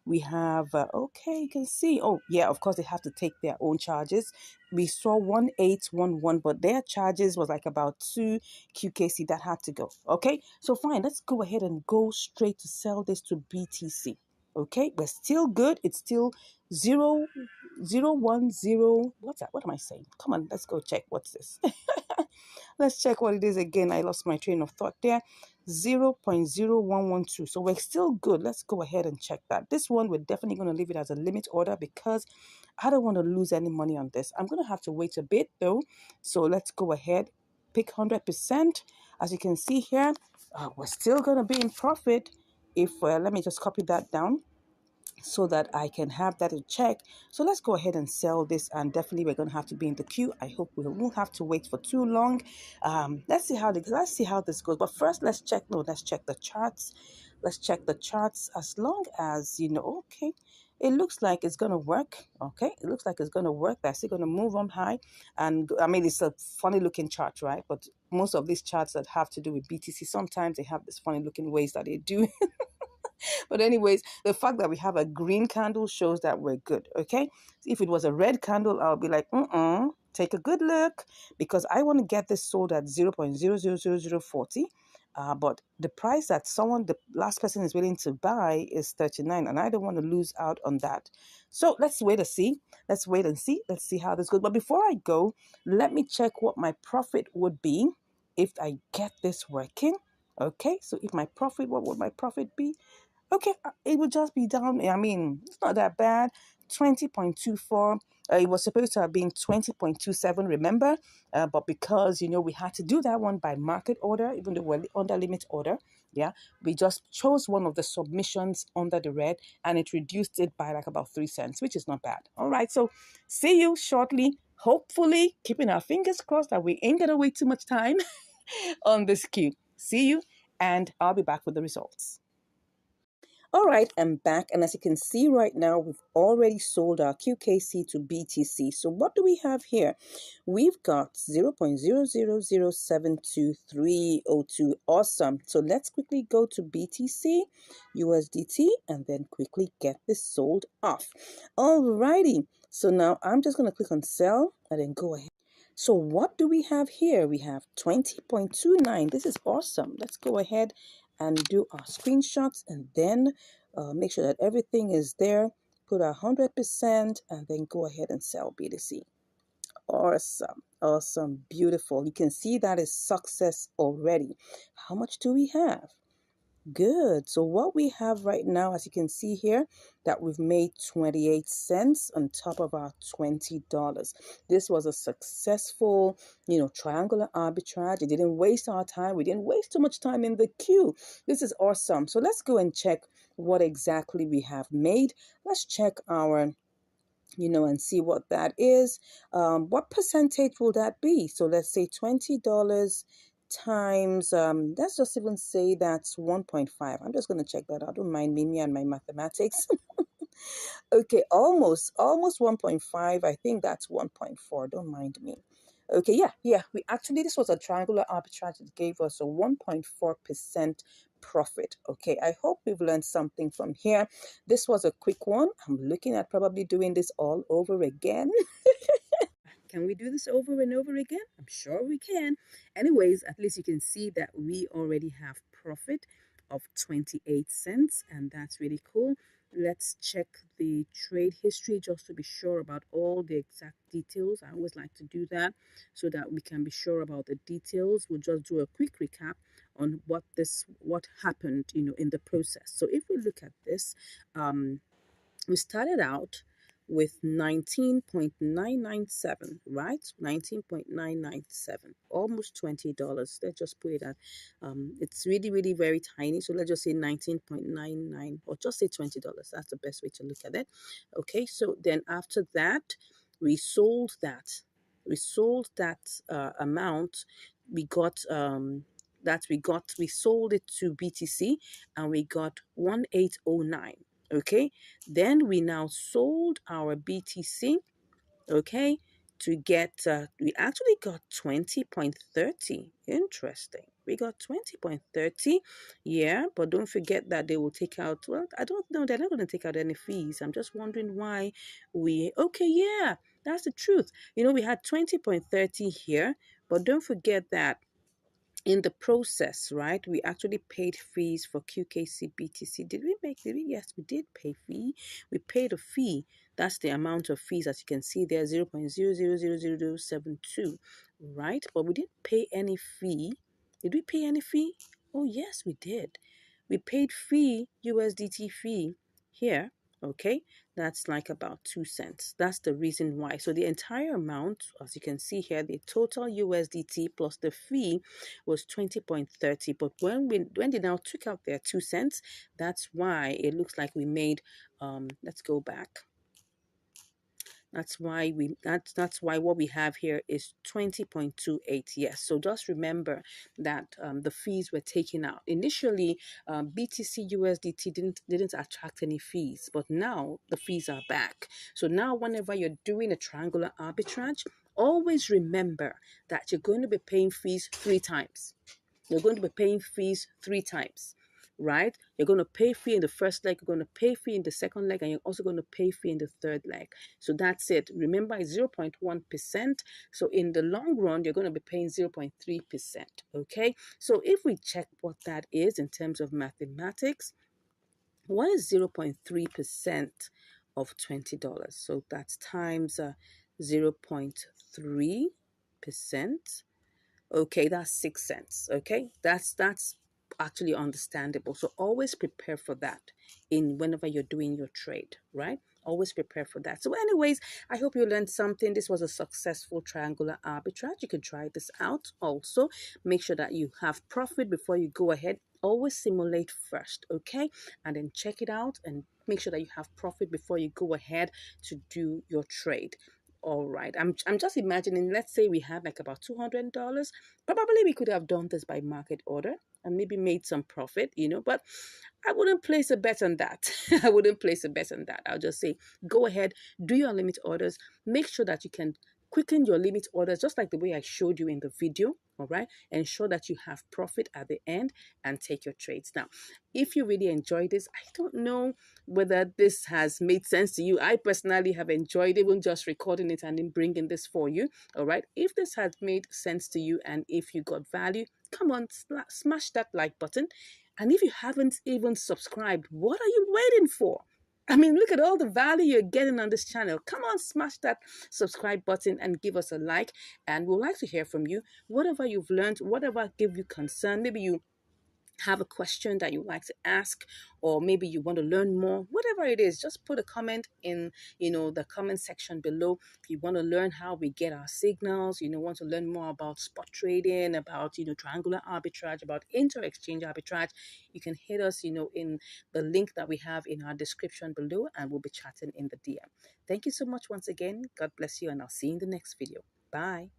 We have, okay, you can see. Oh, yeah, of course, they have to take their own charges. We saw 1811, but their charges was like about 2 QKC that had to go. Okay, so fine. Let's go ahead and go straight to sell this to BTC. Okay, we're still good. It's still 0.010. What's that? What am I saying? Come on, let's go check. What's this? Let's check what it is again. I lost my train of thought there. 0.0112. So we're still good. Let's go ahead and check that. This one, we're definitely going to leave it as a limit order because I don't want to lose any money on this. I'm going to have to wait a bit though. So let's go ahead. Pick 100%. As you can see here, we're still going to be in profit. If let me just copy that down so that I can have that in check. So let's go ahead and sell this, and definitely we're going to have to be in the queue. I hope we won't have to wait for too long. Let's see how this goes. But first, let's check the charts. Let's check the charts. As long as okay, it looks like it's going to work. Okay, it looks like it's going to work. They're still going to move on high, and I mean it's a funny looking chart, right? But most of these charts that have to do with BTC, sometimes they have this funny looking ways that they do. But anyways, the fact that we have a green candle shows that we're good, okay? If it was a red candle, I'll be like, take a good look, because I want to get this sold at 0.000040. But the price that the last person is willing to buy is 39, and I don't want to lose out on that. So let's wait and see. Let's wait and see. Let's see how this goes. But before I go, let me check what my profit would be if I get this working. Okay, so if my profit, what would my profit be? Okay, it would just be down. I mean, it's not that bad. 20.24. It was supposed to have been 20.27, remember? But because, we had to do that one by market order, even though we're under limit order, yeah, we just chose one of the submissions under the red, and it reduced it by like about 3 cents, which is not bad. All right, so see you shortly. Hopefully, keeping our fingers crossed that we ain't going to wait too much time on this queue. See you, and I'll be back with the results. All right, I'm back, and as you can see right now, we've already sold our QKC to BTC. So what do we have here? We've got 0.0007230. Awesome. So let's quickly go to BTC, USDT, and then quickly get this sold off. All righty. So now I'm just going to click on sell and then go ahead. So what do we have here? We have 20.29. This is awesome. Let's go ahead and do our screenshots and then make sure that everything is there. Put 100% and then go ahead and sell BTC. Awesome. Awesome. Beautiful. You can see that is success already. How much do we have? Good. So what we have right now, as you can see here, that we've made 28 cents on top of our $20. This was a successful, triangular arbitrage. It didn't waste our time. We didn't waste too much time in the queue. This is awesome. So let's go and check what exactly we have made. Let's check our and see what that is. What percentage will that be? So let's say $20 times, let's just even say that's 1.5. I'm just going to check that out. Don't mind me and my mathematics. Okay, almost 1.5. I think that's 1.4. Don't mind me. Okay, yeah. This was a triangular arbitrage that gave us a 1.4% profit. Okay, I hope we've learned something from here. This was a quick one. I'm looking at probably doing this all over again. Can we do this over and over again? I'm sure we can. Anyways, at least you can see that we already have profit of 28 cents, and that's really cool. Let's check the trade history just to be sure about all the exact details. I always like to do that so that we can be sure about the details. We'll just do a quick recap on what happened, in the process. So if we look at this, we started out with 19.997, right? 19.997, almost $20. Let's just put it at, it's really, really very tiny. So let's just say 19.99 or just say $20. That's the best way to look at it. Okay, so then after that, we sold that. We sold that amount. We got, we sold it to BTC and we got 1809. Okay, then we now sold our BTC, okay, to get, we actually got 20.30. Interesting. We got 20.30. Yeah, but don't forget that they will take out, well, I don't know, they're not going to take out any fees. I'm just wondering why okay, yeah, that's the truth. We had 20.30 here, but don't forget that in the process, right, we actually paid fees for QKC BTC. Did we? Yes, we did pay fee. We paid a fee. That's the amount of fees, as you can see there, 0.000072, right? But we didn't pay any fee. Did we pay any fee? Oh, yes, we did. We paid fee, USDT fee here, okay? That's like about 2 cents. That's the reason why. So the entire amount, as you can see here, the total USDT plus the fee was 20.30. But when they now took out their 2 cents, that's why it looks like we made, let's go back. That's why what we have here is 20.28. Yes. So just remember that the fees were taken out. Initially, BTC USDT didn't attract any fees, but now the fees are back. So now whenever you're doing a triangular arbitrage, always remember that you're going to be paying fees 3 times. You're going to be paying fees 3 times, right? You're going to pay fee in the first leg, you're going to pay fee in the second leg, and you're also going to pay fee in the third leg. So that's it. Remember, it's 0.1%. So in the long run, you're going to be paying 0.3%, okay? So if we check what that is in terms of mathematics, what is 0.3% of $20? So that's times 0.3%. Okay, that's 6 cents. Okay, that's actually understandable. So always prepare for that in whenever you're doing your trade, right? Always prepare for that. So anyways, I hope you learned something. This was a successful triangular arbitrage. You can try this out also. Make sure that you have profit before you go ahead. Always simulate first, okay? And then check it out and make sure that you have profit before you go ahead to do your trade. All right, I'm just imagining, let's say we had like about $200. Probably we could have done this by market order and maybe made some profit, but I wouldn't place a bet on that. I wouldn't place a bet on that. I'll just say, go ahead, do your limit orders. Make sure that you can quicken your limit orders, just like the way I showed you in the video. All right. Ensure that you have profit at the end and take your trades. Now, if you really enjoyed this, I don't know whether this has made sense to you. I personally have enjoyed even just recording it and then bringing this for you. All right. If this has made sense to you and if you got value, come on, smash that like button. And if you haven't even subscribed, what are you waiting for? I mean, look at all the value you're getting on this channel. Come on, smash that subscribe button and give us a like. And we'd like to hear from you. Whatever you've learned, whatever gave you concern, maybe you have a question that you'd like to ask, or maybe you want to learn more, whatever it is, just put a comment in the comment section below. If you want to learn how we get our signals, want to learn more about spot trading, about triangular arbitrage, about inter-exchange arbitrage, you can hit us in the link that we have in our description below, and we'll be chatting in the DM. Thank you so much once again. God bless you, and I'll see you in the next video. Bye.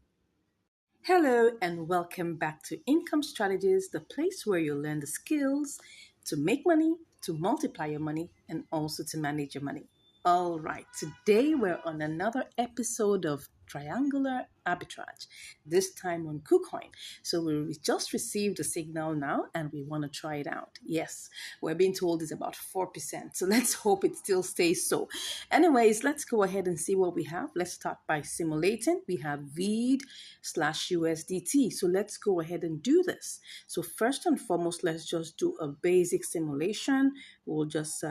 Hello, and welcome back to Income Strategies, the place where you learn the skills to make money, to multiply your money, and also to manage your money. All right, today we're on another episode of Triangular Arbitrage, this time on KuCoin. So we just received a signal now and we want to try it out. Yes, we're being told it's about 4%. So let's hope it still stays so. Anyways, let's go ahead and see what we have. Let's start by simulating. We have VEED/USDT. So let's go ahead and do this. So first and foremost, let's just do a basic simulation. We'll just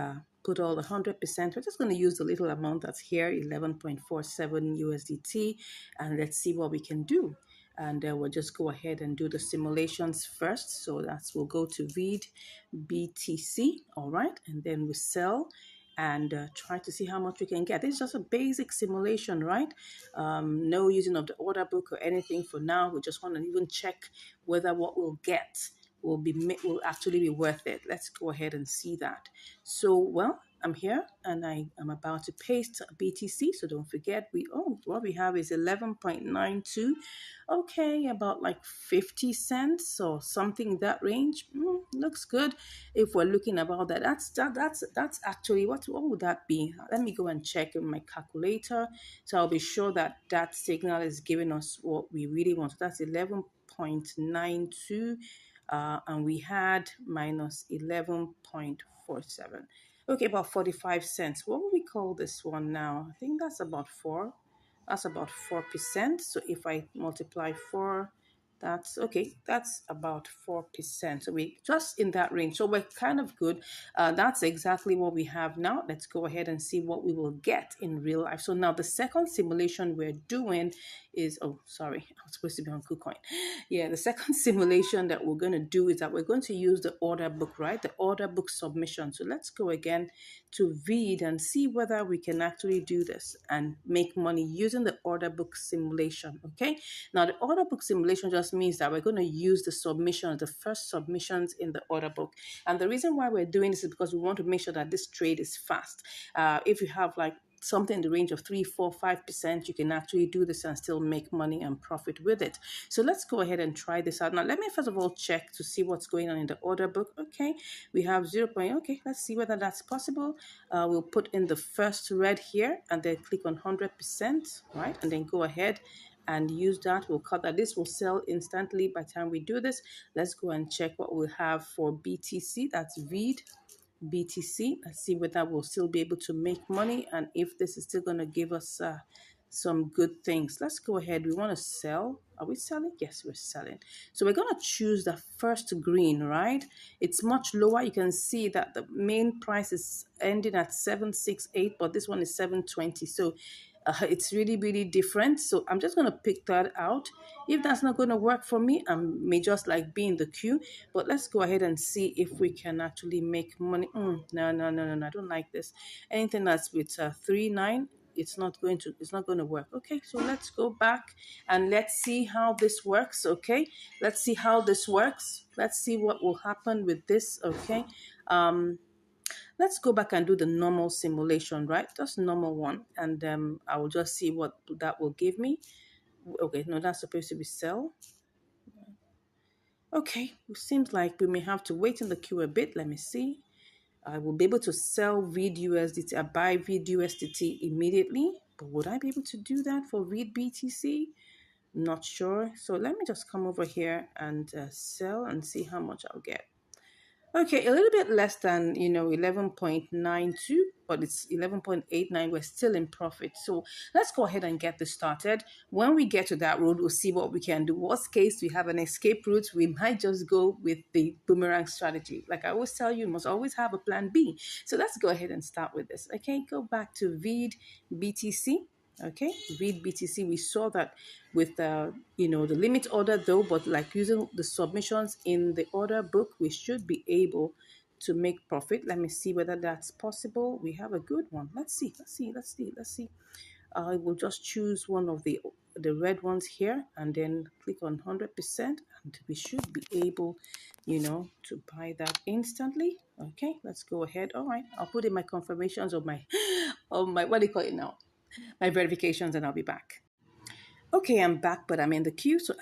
put all the 100%. We're just going to use the little amount that's here, 11.47 USDT, and let's see what we can do. And we'll just go ahead and do the simulations first. So we'll go to VEED BTC, all right, and then we sell and try to see how much we can get. It's just a basic simulation, right? No using of the order book or anything for now. We just want to even check whether what we'll get will actually be worth it. Let's go ahead and see that. So, well, I'm here and I am about to paste BTC. So don't forget, what we have is 11.92. Okay, about like 50 cents or something that range. Looks good. If we're looking about that, that's actually what would that be? Let me go and check in my calculator. So I'll be sure that that signal is giving us what we really want. So that's 11.92. And we had minus 11.47. Okay, about 45 cents. What would we call this one now? I think that's about 4. That's about 4%. So if I multiply 4, that's okay. That's about 4%. So we just in that range. So we're kind of good. That's exactly what we have now. Let's go ahead and see what we will get in real life. So now the second simulation we're doing is, oh, sorry, I was supposed to be on KuCoin. Yeah, the second simulation that we're going to do is that we're going to use the order book, right? The order book submission. So let's go again to VEED and see whether we can actually do this and make money using the order book simulation, okay? Now, the order book simulation just means that we're going to use the submissions, the first submissions in the order book. And the reason why we're doing this is because we want to make sure that this trade is fast. If you have like something in the range of 3, 4, 5%, you can actually do this and still make money and profit with it. So let's go ahead and try this out. Now, let me first of all check to see what's going on in the order book. Okay, we have 0. Okay, let's see whether that's possible. We'll put in the first red here and then click on 100%, right? And then go ahead and use that. We'll cut that. This will sell instantly by the time we do this. Let's go and check what we'll have for BTC. That's VEED BTC. Let's see whether we'll still be able to make money and if this is still going to give us some good things. Let's go ahead. We want to sell. Are we selling? Yes, we're selling. So we're going to choose the first green, right? It's much lower. You can see that the main price is ending at 768, but this one is 720. So it's really, really different. So I'm just going to pick that out. If that's not going to work for me, I may just like be in the queue. But let's go ahead and see if we can actually make money. No. I don't like this. Anything that's with 3.9, it's not going to work. Okay, so let's go back and let's see how this works. Okay, let's see how this works. Let's see what will happen with this. Okay, let's go back and do the normal simulation, right? Just normal one, and I will just see what that will give me. Okay, no, that's supposed to be sell. Okay, it seems like we may have to wait in the queue a bit. Let me see. I will be able to sell VEED USDT, buy VEED USDT immediately. But would I be able to do that for read BTC? Not sure. So let me just come over here and sell and see how much I'll get. Okay, a little bit less than, 11.92, but it's 11.89. We're still in profit. So let's go ahead and get this started. When we get to that road, we'll see what we can do. Worst case, we have an escape route. We might just go with the boomerang strategy. Like I always tell you, you must always have a plan B. So let's go ahead and start with this. Okay, go back to VID BTC. Okay, read BTC. We saw that with the limit order though, but like using the submissions in the order book, we should be able to make profit. Let me see whether that's possible. We have a good one. Let's see. I will just choose one of the red ones here and then click on 100%, and we should be able, to buy that instantly. Okay, let's go ahead. All right, I'll put in my confirmations of my of my, what do you call it now, my verifications, and I'll be back. Okay, I'm back, but I'm in the queue, so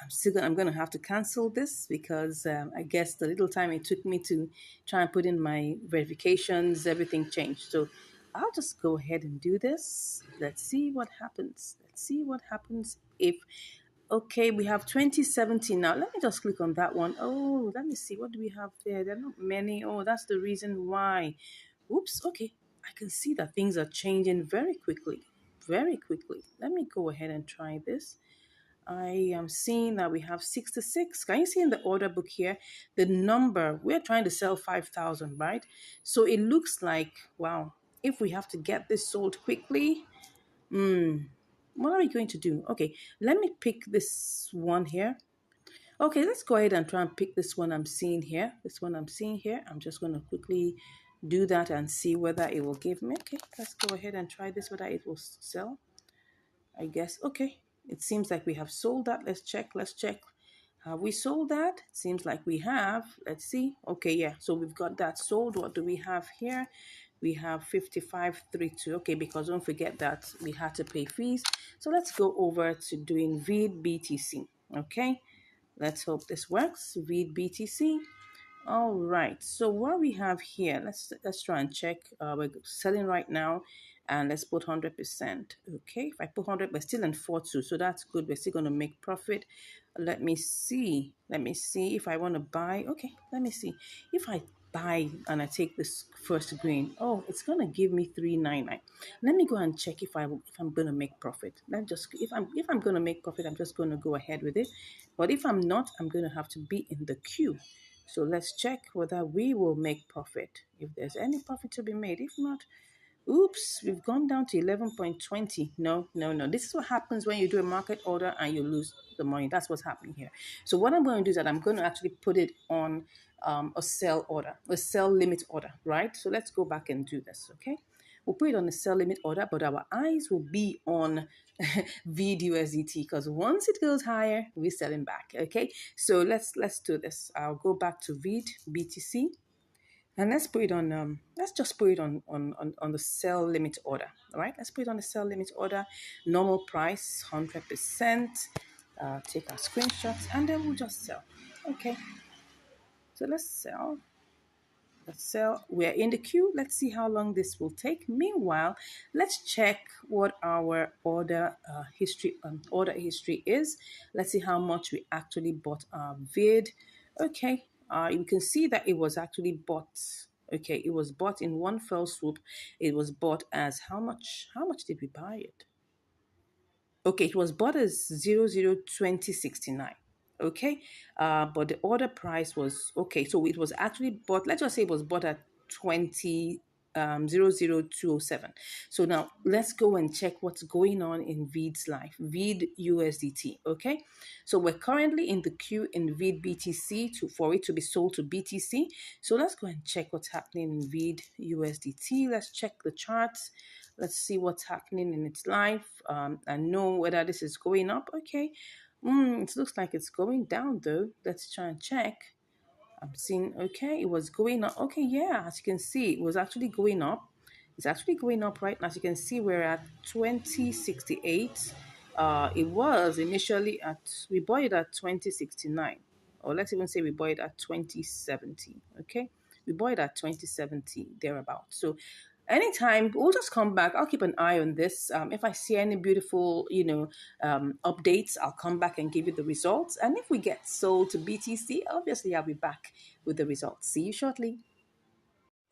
I'm gonna have to cancel this because I guess the little time it took me to try and put in my verifications, everything changed. So I'll just go ahead and do this. Let's see what happens. Let's see what happens if. Okay, we have 2070 now. Let me just click on that one. Oh, let me see. What do we have there? There are not many. Oh, that's the reason why. Oops. Okay, I can see that things are changing very quickly. Very quickly. Let me go ahead and try this. I am seeing that we have 66. Can you see in the order book here the number? We're trying to sell 5,000, right? So it looks like, wow, if we have to get this sold quickly, what are we going to do? Okay, let me pick this one here. Okay, let's go ahead and try and pick this one I'm seeing here. This one I'm seeing here. I'm just going to quickly do that and see whether it will give me. Okay, let's go ahead and try this, whether it will sell. I guess. Okay, it seems like we have sold that. Let's check. Let's check. Have we sold that? It seems like we have. Let's see. Okay, yeah. So we've got that sold. What do we have here? We have 55.32. Okay, because don't forget that we had to pay fees. So let's go over to doing read BTC. Okay, let's hope this works. Read BTC. All right. So what we have here, let's try and check. We're selling right now, and let's put 100%. Okay. If I put 100, we're still in 42, so that's good. We're still going to make profit. Let me see. Let me see if I want to buy. Okay. Let me see if I buy and I take this first green. Oh, it's gonna give me 399. Let me go and check if I'm gonna make profit. Let just if I'm gonna make profit, I'm just gonna go ahead with it. But if I'm not, I'm gonna have to be in the queue. So let's check whether we will make profit, if there's any profit to be made. If not, oops, we've gone down to 11.20. No, no, no. This is what happens when you do a market order and you lose the money. That's what's happening here. So what I'm going to do is that I'm going to actually put it on a sell order, a sell limit order, right? So let's go back and do this, okay? We'll put it on a sell limit order, but our eyes will be on VUSDT because once it goes higher, we're selling back. Okay, so let's do this. I'll go back to read BTC, and let's put it on. Let's just put it on the sell limit order. All right, let's put it on the sell limit order. Normal price 100%. Take our screenshots, and then we'll just sell. Okay, so let's sell. We're in the queue. Let's see how long this will take. Meanwhile, let's check what our order history is. Let's see how much we actually bought our vid. Okay, you can see that it was actually bought. Okay, it was bought in one fell swoop. It was bought as how much? How much did we buy it? Okay, it was bought as 002069. Okay, but the order price was okay. So it was actually bought. Let's just say it was bought at 00207. So now let's go and check what's going on in VID's life, VID USDT. Okay, so we're currently in the queue in VID BTC for it to be sold to BTC. So let's go and check what's happening in VID USDT. Let's check the charts. Let's see what's happening in its life and know whether this is going up. Okay, it looks like it's going down though. Let's try and check. I'm seeing, okay, it was going up. Okay, yeah, as you can see, it was actually going up. It's actually going up right now. As you can see, we're at 2068. It was initially we bought it at 2069. Or let's even say we bought it at 2070. Okay, we bought it at 2070, thereabout. So anytime, we'll just come back. I'll keep an eye on this. If I see any beautiful, updates, I'll come back and give you the results. And if we get sold to BTC, obviously I'll be back with the results. See you shortly.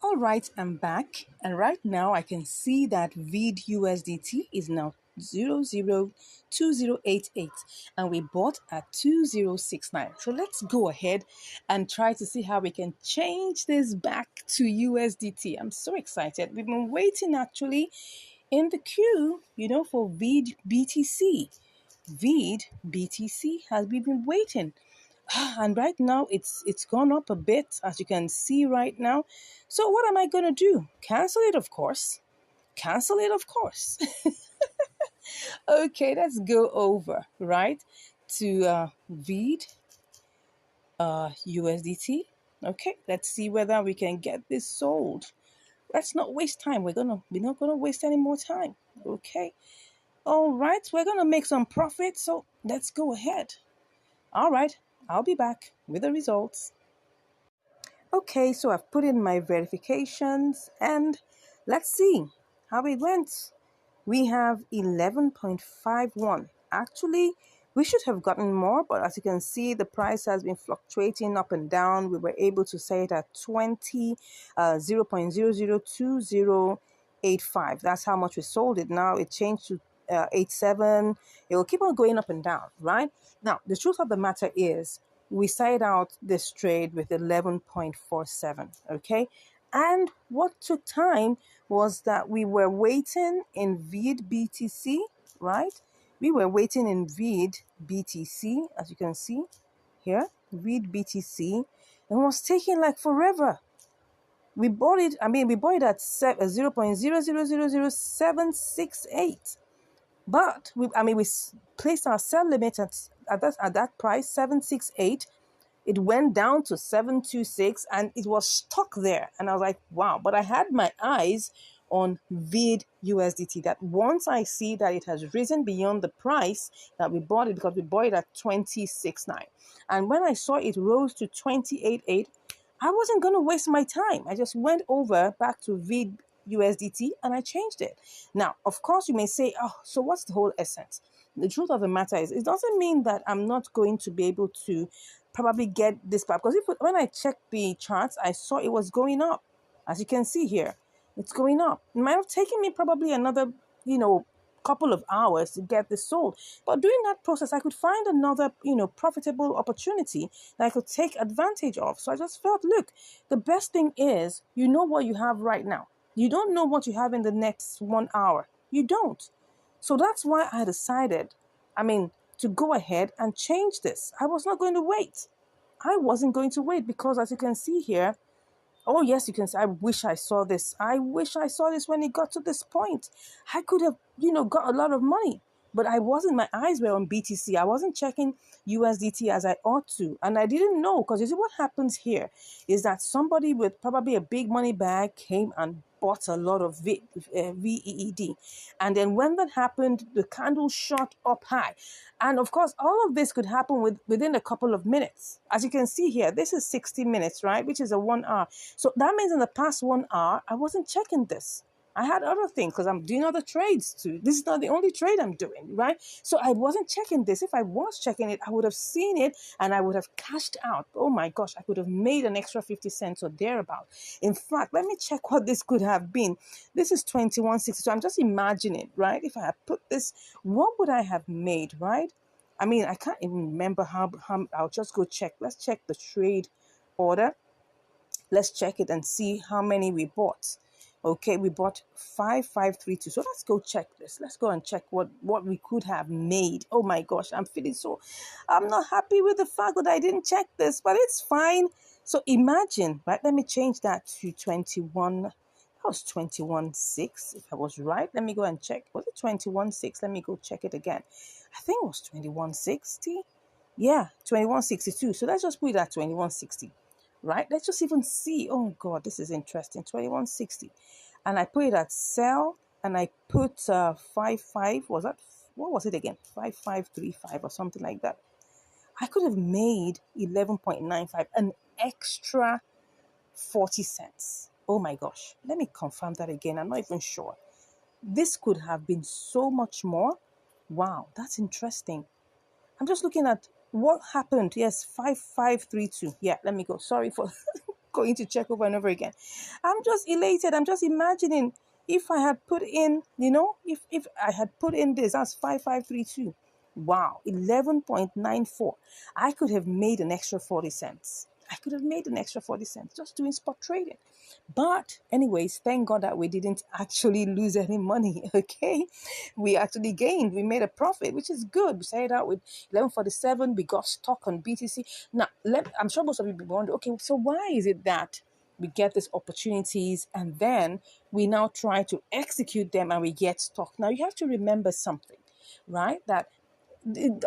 All right, I'm back, and right now I can see that VID USDT is now 002088, and we bought at 2069. So let's go ahead and try to see how we can change this back to USDT. I'm so excited. We've been waiting actually in the queue, for VID BTC. VID BTC has been waiting. And right now it's gone up a bit, as you can see right now. So what am I going to do? Cancel it, of course. Cancel it, of course. Okay, let's go over, right, to VID USDT. Okay, let's see whether we can get this sold. Let's not waste time. We're not gonna waste any more time. Okay. All right, we're gonna make some profit, so let's go ahead. All right, I'll be back with the results. Okay, so I've put in my verifications and let's see how it went. We have 11.51. Actually, we should have gotten more, but as you can see, the price has been fluctuating up and down. We were able to say it at 0.002085. That's how much we sold it. Now it changed to 87. It will keep on going up and down, right? Now, the truth of the matter is, we started out this trade with 11.47, okay? And what took time was that we were waiting in VID BTC, right? We were waiting in VID BTC, as you can see here, VID BTC, and it was taking like forever. We bought it at 0.0000768. But we placed our sell limit at that price, 768. It went down to 726 and it was stuck there. And I was like, wow. But I had my eyes on VID USDT, that once I see that it has risen beyond the price that we bought it, because we bought it at 26.9. And when I saw it rose to 28.8, I wasn't going to waste my time. I just went over back to VID USDT and I changed it. Now, of course, you may say, oh, so what's the whole essence? The truth of the matter is, it doesn't mean that I'm not going to be able to probably get this back. Because when I checked the charts, I saw it was going up. As you can see here, it's going up. It might have taken me probably another, couple of hours to get this sold. But during that process, I could find another, profitable opportunity that I could take advantage of. So I just felt, look, the best thing is, you know what you have right now. You don't know what you have in the next 1 hour. You don't. So that's why I decided, to go ahead and change this. I was not going to wait. I wasn't going to wait because, as you can see here, oh yes, you can say, I wish I saw this. I wish I saw this when it got to this point. I could have, got a lot of money. But I wasn't, my eyes were on BTC. I wasn't checking USDT as I ought to. And I didn't know, because you see what happens here is that somebody with probably a big money bag came and bought a lot of VEED. And then when that happened, the candle shot up high. And of course, all of this could happen within a couple of minutes. As you can see here, this is 60 minutes, right? Which is a 1 hour. So that means in the past 1 hour, I wasn't checking this. I had other things because I'm doing other trades too. This is not the only trade I'm doing, right? So I wasn't checking this. If I was checking it, I would have seen it and I would have cashed out. Oh my gosh, I could have made an extra 50 cents or thereabout. In fact, let me check what this could have been. This is 21.60. So I'm just imagining, right? If I had put this, what would I have made, right? I can't even remember how I'll just go check. Let's check the trade order. Let's check it and see how many we bought. Okay, we bought 5532. So let's go check this. Let's go and check what we could have made. Oh my gosh, I'm not happy with the fact that I didn't check this, but it's fine. So imagine, right? Let me change that to 21. That was 21.6. If I was right, let me go and check. Was it 21.6? Let me go check it again. I think it was 21.60. Yeah, 21.62. So let's just put it at 21.60. Right? Let's just even see. Oh God, this is interesting. 21.60. And I put it at sell and I put 55. Was that, what was it again? 5535 or something like that. I could have made 11.95, an extra 40 cents. Oh my gosh, let me confirm that again. I'm not even sure. This could have been so much more. Wow, that's interesting. I'm just looking at what happened. Yes, 5532. Yeah, let me go. Sorry for going to check over and over again. I'm just elated. I'm just imagining if I had put in, if I had put in this, that's 5532. Wow, 11.94. I could have made an extra 40 cents. I could have made an extra 40 cents just doing spot trading. But, anyways, thank God that we didn't actually lose any money. Okay, we actually gained. We made a profit, which is good. We started out with 11.47. We got stuck on BTC. Now, I'm sure most of you wonder, okay, so why is it that we get these opportunities and then we now try to execute them and we get stuck? Now, you have to remember something, right? That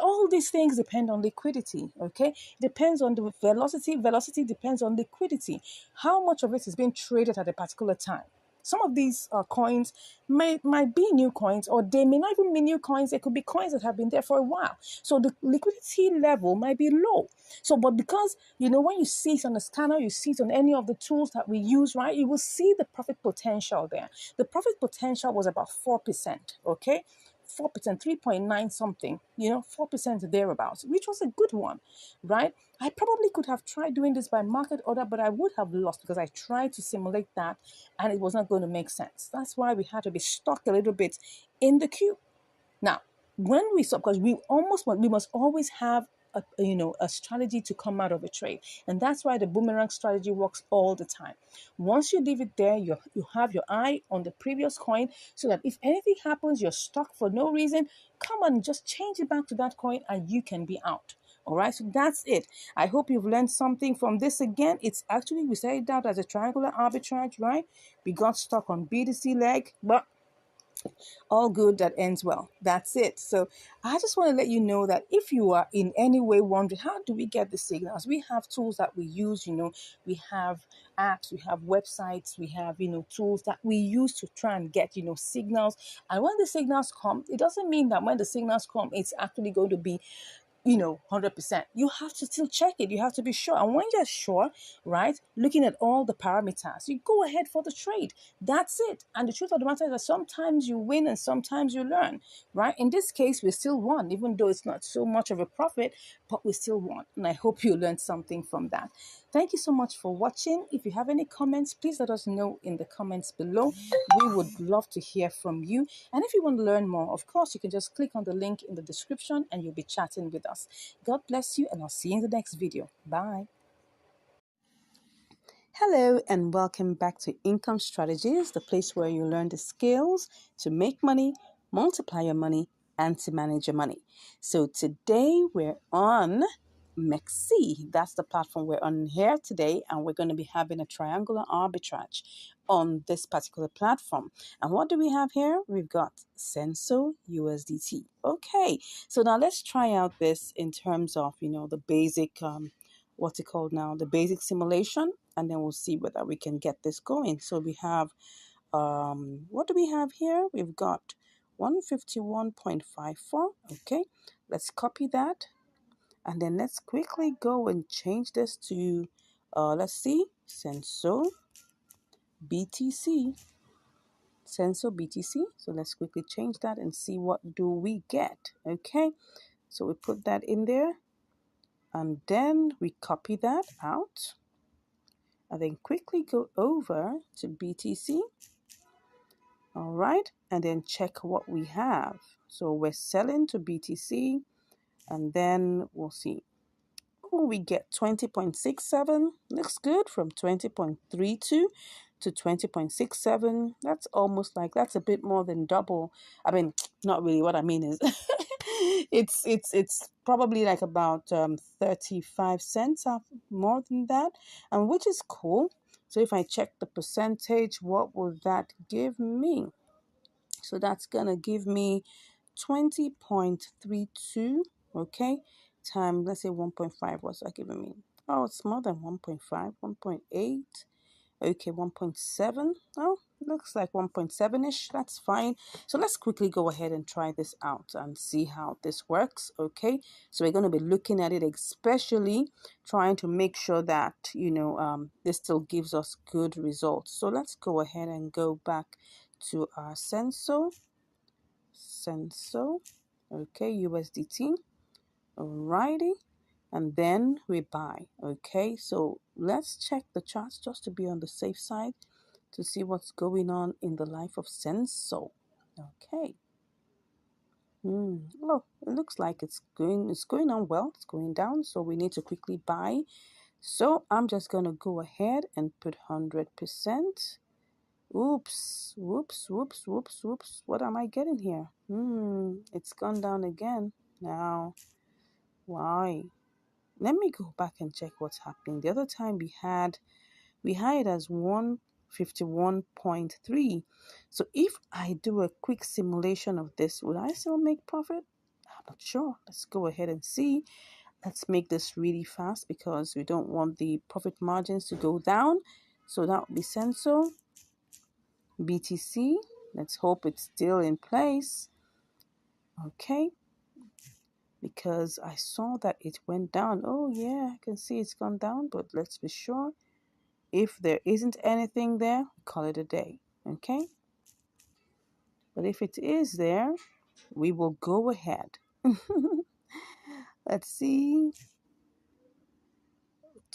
all these things depend on liquidity. Okay, it depends on the velocity depends on liquidity, how much of it is being traded at a particular time. Some of these coins might be new coins, or they may not even be new coins. They could be coins that have been there for a while, so the liquidity level might be low. So but because when you see it on the scanner, you see it on any of the tools that we use, right, you will see the profit potential there. The profit potential was about 4%. Okay, 4%, 3.9 something, 4% thereabouts, which was a good one, right? I probably could have tried doing this by market order, but I would have lost because I tried to simulate that and it was not going to make sense. That's why we had to be stuck a little bit in the queue. Now, when we stop, because we must always have a strategy to come out of a trade, and that's why the boomerang strategy works all the time. Once you leave it there, you have your eye on the previous coin, so that if anything happens, you're stuck for no reason. Come on, just change it back to that coin, and you can be out. All right, so that's it. I hope you've learned something from this. Again, it's actually, we started out as a triangular arbitrage, right? We got stuck on BTC leg, but all good that ends well. That's it. So I just want to let you know that if you are in any way wondering, how do we get the signals? We have tools that we use, we have apps, we have websites, we have, tools that we use to try and get, signals. And when the signals come, it doesn't mean that when the signals come, it's actually going to be 100%. You have to still check it. You have to be sure. And when you're sure, right, looking at all the parameters, you go ahead for the trade. That's it. And the truth of the matter is that sometimes you win and sometimes you learn, right? In this case, we still won, even though it's not so much of a profit, but we still won. And I hope you learned something from that. Thank you so much for watching. If you have any comments, please let us know in the comments below. We would love to hear from you. And if you want to learn more, of course, you can just click on the link in the description and you'll be chatting with us. God bless you, and I'll see you in the next video. Bye. Hello, and welcome back to Income Strategies, the place where you learn the skills to make money, multiply your money, and to manage your money. So today we're on Mexi. That's the platform we're on here today, and we're going to be having a triangular arbitrage on this particular platform. And what do we have here? We've got Senso USDT. Okay, so now let's try out this in terms of the basic what's it called now, the basic simulation, and then we'll see whether we can get this going. So we have what do we have here? We've got 151.54. Okay, let's copy that, and then let's quickly go and change this to let's see, Senso BTC. Senso BTC. So let's quickly change that and see what do we get. Okay, so we put that in there, and then we copy that out, and then quickly go over to BTC. All right, and then check what we have. So we're selling to BTC, and then we'll see. Oh, we get 20.67. Looks good, from 20.32 to 20.67. That's almost like, that's a bit more than double. I mean, not really. What I mean is it's probably like about 35 cents more than that, and which is cool. So if I check the percentage, what will that give me? So that's gonna give me 20.32. Okay, time, let's say 1.5. What's that giving me? Oh, it's more than 1.5, 1.8. Okay, 1.7. Oh, looks like 1.7-ish. That's fine. So let's quickly go ahead and try this out and see how this works. Okay, so we're going to be looking at it, especially trying to make sure that, this still gives us good results. So let's go ahead and go back to our sensor. Okay, USDT. Alrighty, and then we buy. Okay, so let's check the charts just to be on the safe side to see what's going on in the life of Senso. Okay. Oh, it looks like it's going on well. It's going down, so we need to quickly buy. So I'm just gonna go ahead and put 100%. Oops, whoops, whoops, whoops, whoops. What am I getting here? It's gone down again. Now, why? Let me go back and check what's happening. The other time we had it as 151.3. So if I do a quick simulation of this, would I still make profit? I'm not sure. Let's go ahead and see. Let's make this really fast because we don't want the profit margins to go down. So that would be Senso, BTC. Let's hope it's still in place. Okay, because I saw that it went down. Oh yeah, I can see it's gone down, but let's be sure. If there isn't anything there, call it a day. Okay, but if it is there, we will go ahead. Let's see.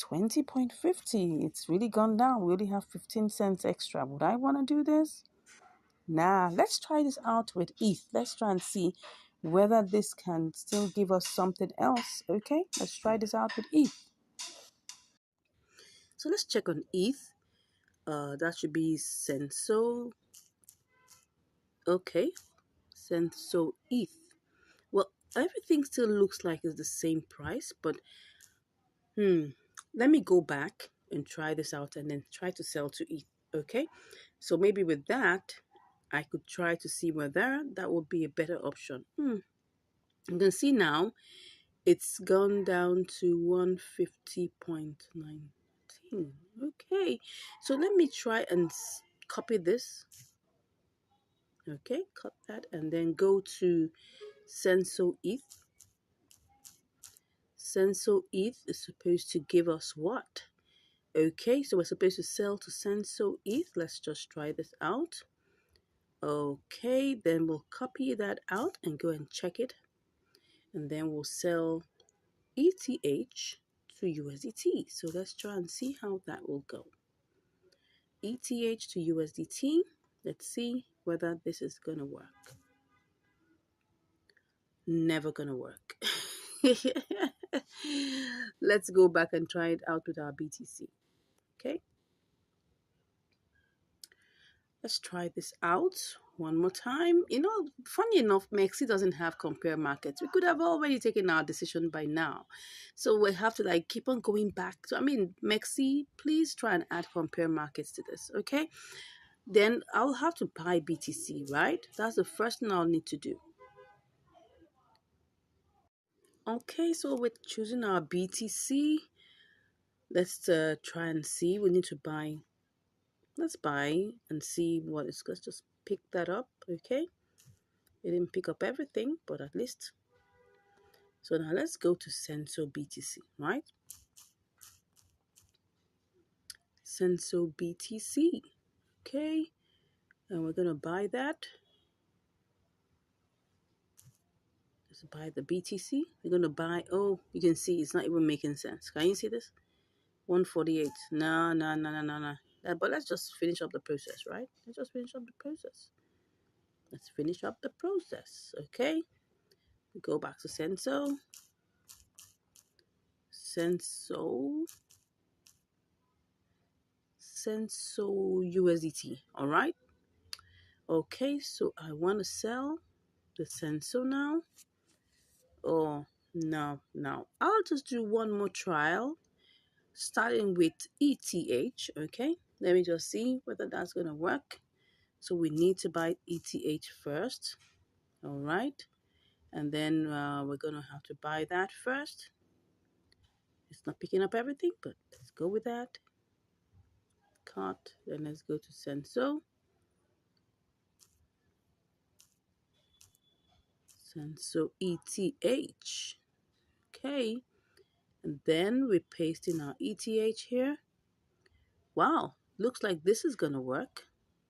20.50. It's really gone down. We only have 15 cents extra. Would I want to do this? Nah, let's try this out with ETH. Let's try and see whether this can still give us something else. Okay, let's try this out with ETH. So let's check on ETH. That should be Senso. Okay, Senso ETH. Well, everything still looks like it's the same price, but let me go back and try this out and then try to sell to ETH. Okay, so maybe with that, I could try to see whether that would be a better option. You can see now it's gone down to 150.19. Okay, so let me try and copy this. Okay, cut that and then go to Senso ETH. Senso ETH is supposed to give us what? Okay, so we're supposed to sell to Senso ETH. Let's just try this out. Okay, then we'll copy that out and go and check it. And then we'll sell ETH to USDT. So let's try and see how that will go. ETH to USDT. Let's see whether this is going to work. Never going to work. Let's go back and try it out with our BTC. Okay. Let's try this out one more time. Funny enough, Mexi doesn't have compare markets. We could have already taken our decision by now. So we have to keep on going back to, Mexi, please try and add compare markets to this, okay? Then I'll have to buy BTC, right? That's the first thing I'll need to do. Okay, so we're choosing our BTC. Let's try and see. We need to buy. Let's buy and see what is. Let's just pick that up, okay? It didn't pick up everything, but at least. So now let's go to Senso BTC, right? Senso BTC, okay? And we're gonna buy that. Let's buy the BTC. We're gonna buy, oh, you can see it's not even making sense. Can you see this? 148. No, no, no, no, no, no. But let's just finish up the process, right? Let's just finish up the process. Let's finish up the process, okay? We go back to Senso. Senso USDT, all right? Okay, so I want to sell the Senso now. Oh, no. I'll just do one more trial, starting with ETH, okay? Let me just see whether that's going to work. So we need to buy ETH first, all right? And then we're going to have to buy that first. It's not picking up everything, but let's go with that. Cut. Then let's go to Senso. Senso ETH. Okay. And then we paste in our ETH here. Wow. Looks like this is going to work.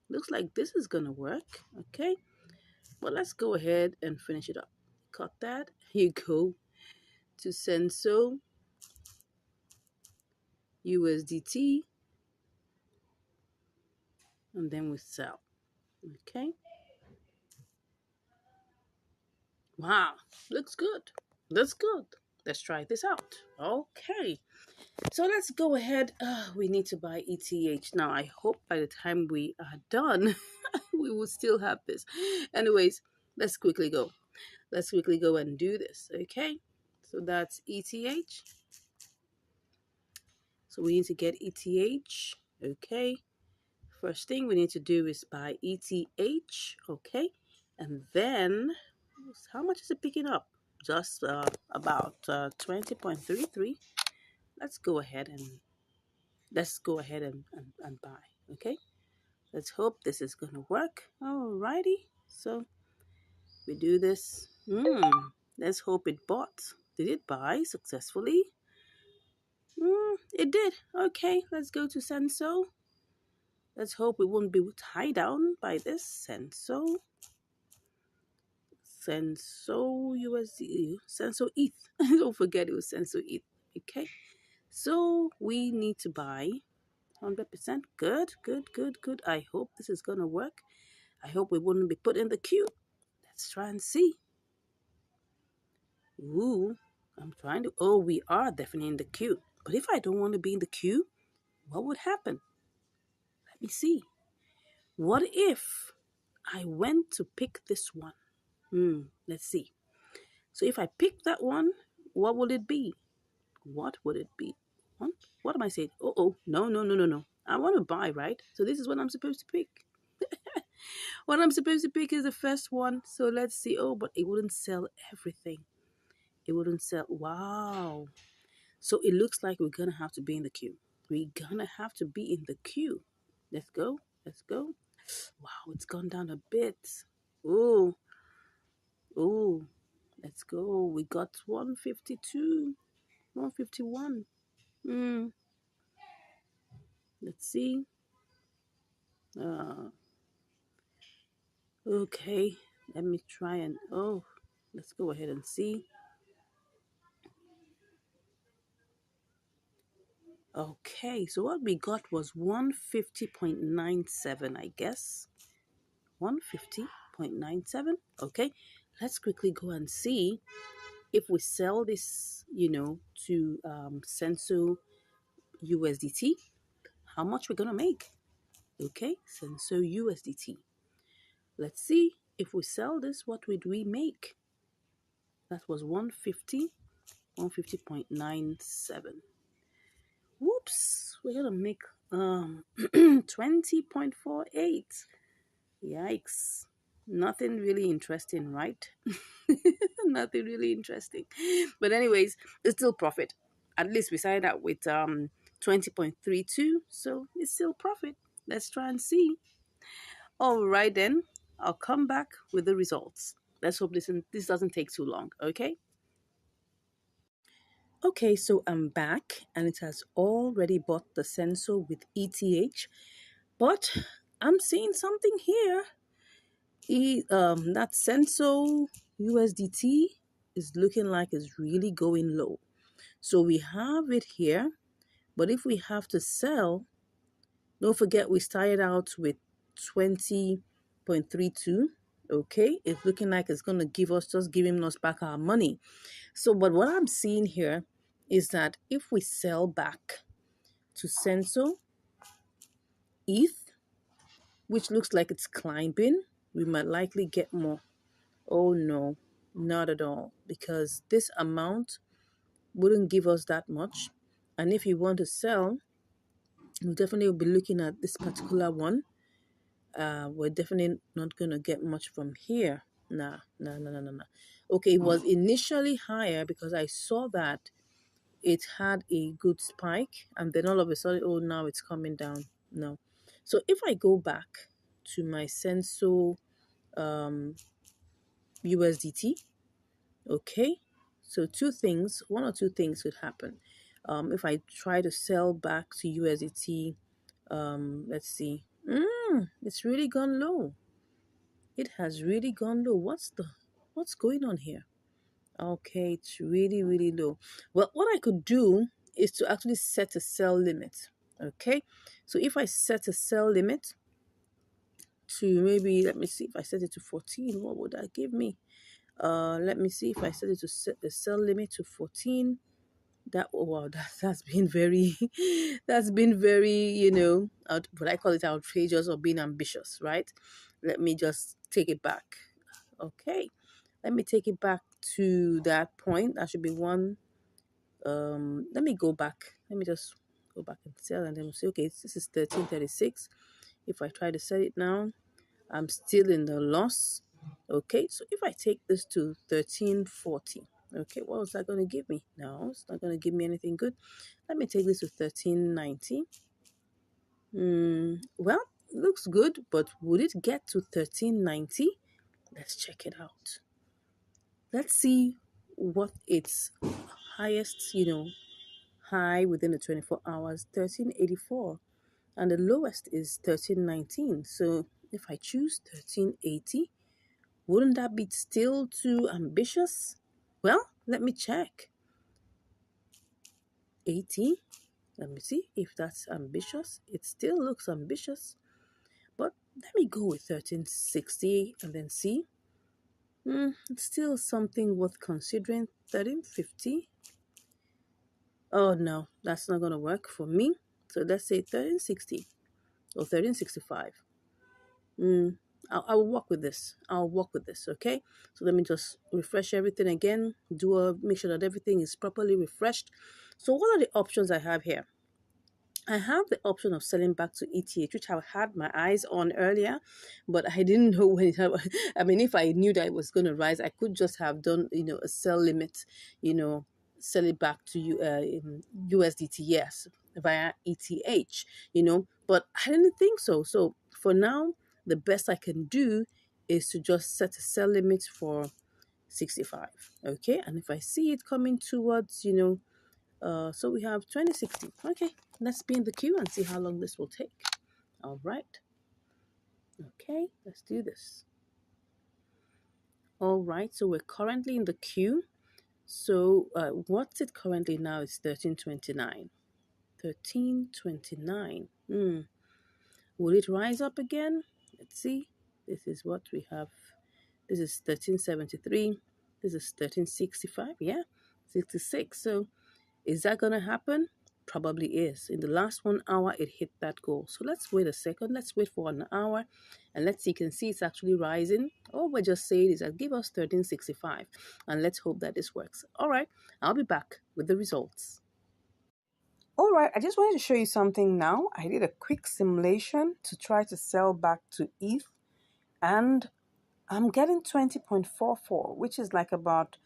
Looks like this is going to work. Okay. Well, let's go ahead and finish it up. Cut that. Here you go. To Senso USDT. And then we sell. Okay. Wow. Looks good. Looks good. Let's try this out. Okay. So let's go ahead. We need to buy ETH. Now, I hope by the time we are done, we will still have this. Anyways, let's quickly go. Let's quickly go and do this. Okay. So that's ETH. So we need to get ETH. Okay. First thing we need to do is buy ETH. Okay. And then, how much is it picking up? Just about 20.33. Let's go ahead and buy. Okay. Let's hope this is gonna work. Alrighty. So we do this. Let's hope it bought. Did it buy successfully? It did. Okay, let's go to Senso. Let's hope we won't be tied down by this. Senso USD. Senso ETH. Don't forget it was Senso ETH. Okay. So we need to buy 100%. Good, good, good, good. I hope this is gonna work. I hope we wouldn't be put in the queue. Let's try and see. Ooh, I'm trying to. Oh, we are definitely in the queue. But if I don't want to be in the queue, what would happen? Let me see. What if I went to pick this one? Let's see. So if I pick that one, what will it be? What would it be? What am I saying? Oh, no, no, no, no, no. I want to buy, right? So this is what I'm supposed to pick. What I'm supposed to pick is the first one. So let's see. Oh, but it wouldn't sell everything. It wouldn't sell. Wow. So it looks like we're going to have to be in the queue. We're going to have to be in the queue. Let's go. Let's go. Wow, it's gone down a bit. Oh, oh. Let's go. We got 152, 151. Let's see. Uh, okay. Let me try and, let's go ahead and see. Okay, so what we got was 150.97, I guess. 150.97. Okay, let's quickly go and see if we sell this, to Senso USDT, how much we're gonna make. Okay, Senso USDT. Let's see if we sell this, what would we make? That was 150, 150.97. Whoops, we're gonna make 20.48. Yikes. Nothing really interesting, right? Nothing really interesting. But anyways, it's still profit. At least we started out with 20.32, so it's still profit. Let's try and see. All right then, I'll come back with the results. Let's hope this doesn't take too long, okay? Okay, so I'm back and it has already bought the sensor with ETH, but I'm seeing something here. That sensor USDT is looking like it's really going low. So we have it here, but if we have to sell, don't forget we started out with 20.32. Okay, it's looking like it's gonna giving us back our money. So, but what I'm seeing here is that if we sell back to Senso ETH, which looks like it's climbing, we might likely get more. Oh no, not at all, because this amount wouldn't give us that much. And if you want to sell, we'll definitely be looking at this particular one. We're definitely not going to get much from here. Nah, nah, nah, nah, nah, nah. Okay, it was initially higher because I saw that it had a good spike, and then all of a sudden, oh, now it's coming down. No. So if I go back to my Senso um, USDT, okay, so two things, one or two things could happen. If I try to sell back to USDT, let's see, it's really gone low. It has really gone low. What's going on here? Okay, it's really, really low. Well, what I could do is to actually set a sell limit. Okay, so if I set a sell limit to maybe, let me see, if I set it to 14, what would that give me? Let me see, if I set it to set the sell limit to 14, that, oh wow, that's been very that's been very, what I call it, outrageous or being ambitious, right? Let me just take it back. Okay, let me take it back to that point. That should be one. Let me go back. Let me just go back and sell, and then we'll say, okay, this is 1336. If I try to sell it now, I'm still in the loss. Okay, so if I take this to 1340, okay, what was that going to give me? No, it's not going to give me anything good. Let me take this to 1390. Well, looks good, but would it get to 1390? Let's check it out. Let's see what its highest, high within the 24 hours, 1384, and the lowest is 1319. So if I choose 1380, wouldn't that be still too ambitious? Well, let me check. 80. Let me see if that's ambitious. It still looks ambitious. But let me go with 1360 and then see. It's still something worth considering. 1350. Oh no, that's not going to work for me. So let's say 1360 or 1365. I'll work with this. I'll work with this, okay? So let me just refresh everything again. Make sure that everything is properly refreshed. So what are the options I have here? I have the option of selling back to ETH, which I had my eyes on earlier, but I didn't know when it happened. I mean, if I knew that it was going to rise, I could just have done, a sell limit, sell it back to USDT, yes, via ETH, but I didn't think so. So for now, the best I can do is to just set a sell limit for 65, okay? And if I see it coming towards, so we have 2060. Okay, let's be in the queue and see how long this will take. All right. Okay, let's do this. All right, so we're currently in the queue. So what's it currently now? It's 1329. 1329. Will it rise up again? Let's see. This is what we have. This is 1373. This is 1365. Yeah, 66. So is that going to happen? Probably is. In the last 1 hour, it hit that goal. So let's wait a second. Let's wait for an hour and let's see. You can see it's actually rising. All we're just saying is that give us 1365 and let's hope that this works. All right, I'll be back with the results. All right, I just wanted to show you something now. I did a quick simulation to try to sell back to ETH and I'm getting 20.44, which is like about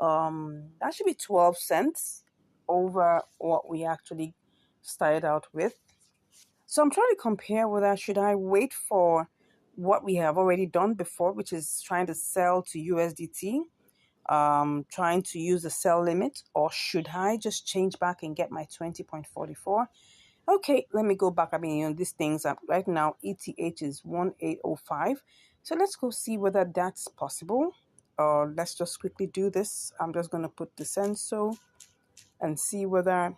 that should be 12 cents over what we actually started out with. So I'm trying to compare whether should I wait for what we have already done before, which is trying to sell to USDT, trying to use the sell limit, or should I just change back and get my 20.44? Okay, let me go back. I mean, these things are right now, ETH is 1805. So let's go see whether that's possible. Let's just quickly do this. I'm just going to put the Senso and see whether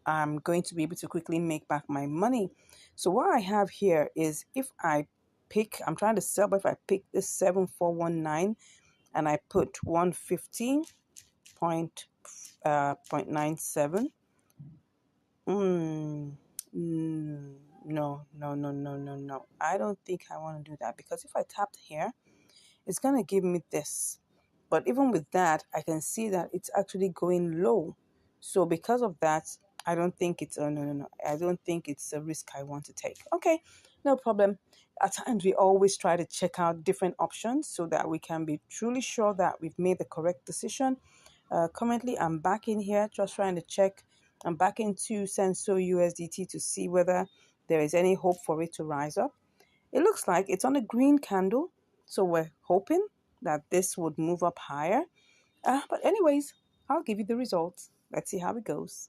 I'm going to be able to quickly make back my money. So what I have here is if I pick, I'm trying to sell, but if I pick this 7419 and I put 150.97, no. I don't think I want to do that because if I tapped here, it's going to give me this. But even with that, I can see that it's actually going low. So because of that, I don't think it's, no. I don't think it's a risk I want to take. Okay, no problem. At times, we always try to check out different options so that we can be truly sure that we've made the correct decision. Currently, I'm back in here just trying to check. I'm back into Senso USDT to see whether there is any hope for it to rise up. It looks like it's on a green candle, so we're hoping that this would move up higher. But anyways, I'll give you the results. Let's see how it goes.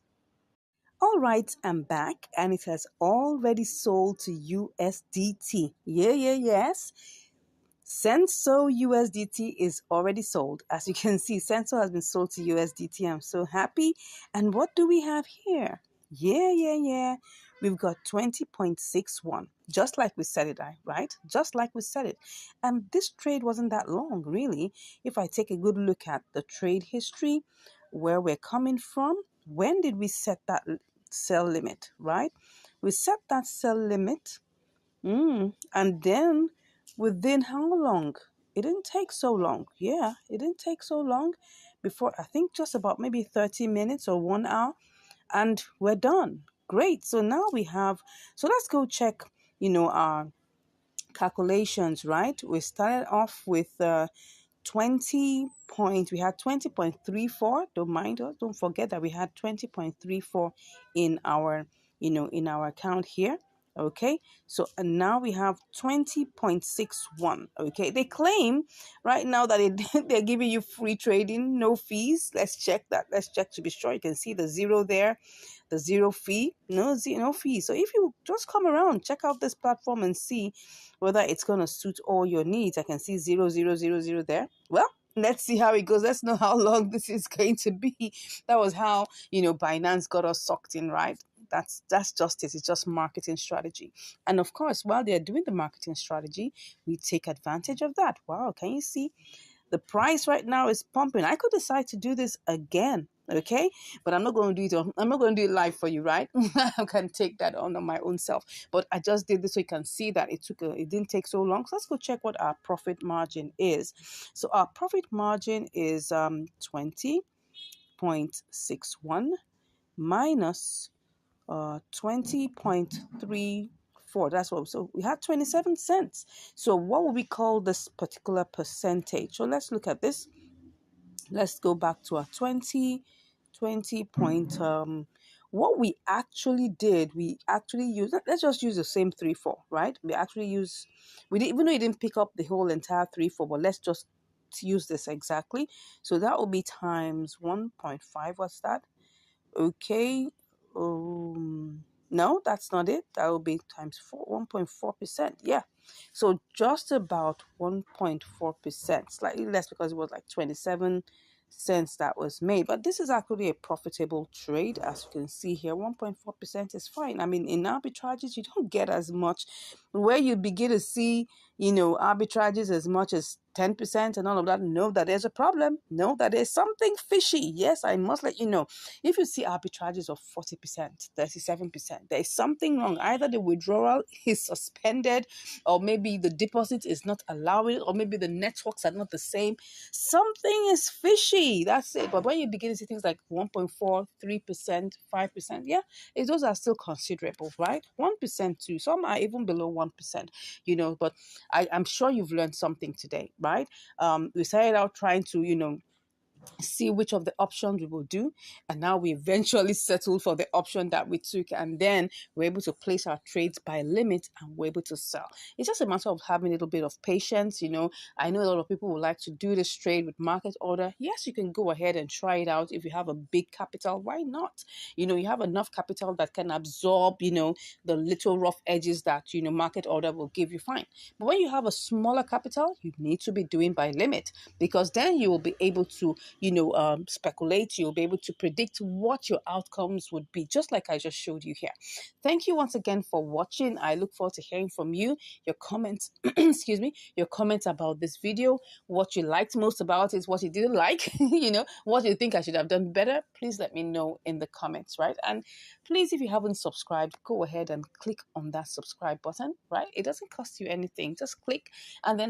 All right, I'm back and it has already sold to USDT. Yes. Senso USDT is already sold. As you can see, Senso has been sold to USDT. I'm so happy. And what do we have here? Yeah. We've got 20.61, just like we said it, right? Just like we said it. And this trade wasn't that long, really. If I take a good look at the trade history, where we're coming from, when did we set that sell limit, right? We set that sell limit. And then within how long? It didn't take so long. Yeah, it didn't take so long before, I think just about maybe 30 minutes or 1 hour, and we're done. Great. So now we have, so let's go check, our calculations, right? We started off with 20 point, we had 20.34. Don't mind us, don't forget that we had 20.34 in our, in our account here. Okay, so and now we have 20.61. Okay, they claim right now that they're giving you free trading, no fees. Let's check that. Let's check to be sure. You can see the zero there, the zero fee, no fee. So if you just come around, check out this platform and see whether it's going to suit all your needs. I can see 0.000 there. Well, let's see how it goes. Let's know how long this is going to be. That was how, Binance got us sucked in, right? That's just it. It's just marketing strategy. And of course, while they're doing the marketing strategy, we take advantage of that. Wow, can you see? The price right now is pumping. I could decide to do this again, okay? But I'm not going to do it. I'm not going to do it live for you, right? I can take that on my own self. But I just did this so you can see that it didn't take so long. So let's go check what our profit margin is. So our profit margin is 20.61 minus 20.34. That's what. So we had 27 cents. So what would we call this particular percentage? So let's look at this. Let's go back to our 20 point. What we actually did, we actually used. Let's just use the same 3-4, right? We didn't, even though you didn't pick up the whole entire 3-4, but let's just use this exactly. So that will be times 1.5. What's that? Okay. No, that's not it. That will be times 1.4%. Yeah. So just about 1.4%, slightly less because it was like 27 cents that was made. But this is actually a profitable trade. As you can see here, 1.4% is fine. I mean, in arbitrages, you don't get as much. Where you begin to see, arbitrages as much as 10% and all of that, know that there's a problem. Know that there's something fishy. Yes, I must let you know. If you see arbitrages of 40%, 37%, there is something wrong. Either the withdrawal is suspended, or maybe the deposit is not allowing, or maybe the networks are not the same. Something is fishy. That's it. But when you begin to see things like 1.4, 3%, 5%, yeah, those are still considerable, right? 1% too. Some are even below 1%, but I'm sure you've learned something today, right? We started out trying to, see which of the options we will do, and now we eventually settled for the option that we took, and then we're able to place our trades by limit and we're able to sell. It's just a matter of having a little bit of patience. I know a lot of people would like to do this trade with market order. Yes, you can go ahead and try it out. If you have a big capital, why not? You have enough capital that can absorb the little rough edges that market order will give you, fine. But when you have a smaller capital, you need to be doing by limit, because then you will be able to speculate. You'll be able to predict what your outcomes would be, just like I just showed you here. Thank you once again for watching. I look forward to hearing from you, your comments, excuse me, your comments about this video, what you liked most about it, what you didn't like, what you think I should have done better. Please let me know in the comments, right? And please, if you haven't subscribed, go ahead and click on that subscribe button, right? It doesn't cost you anything. Just click and then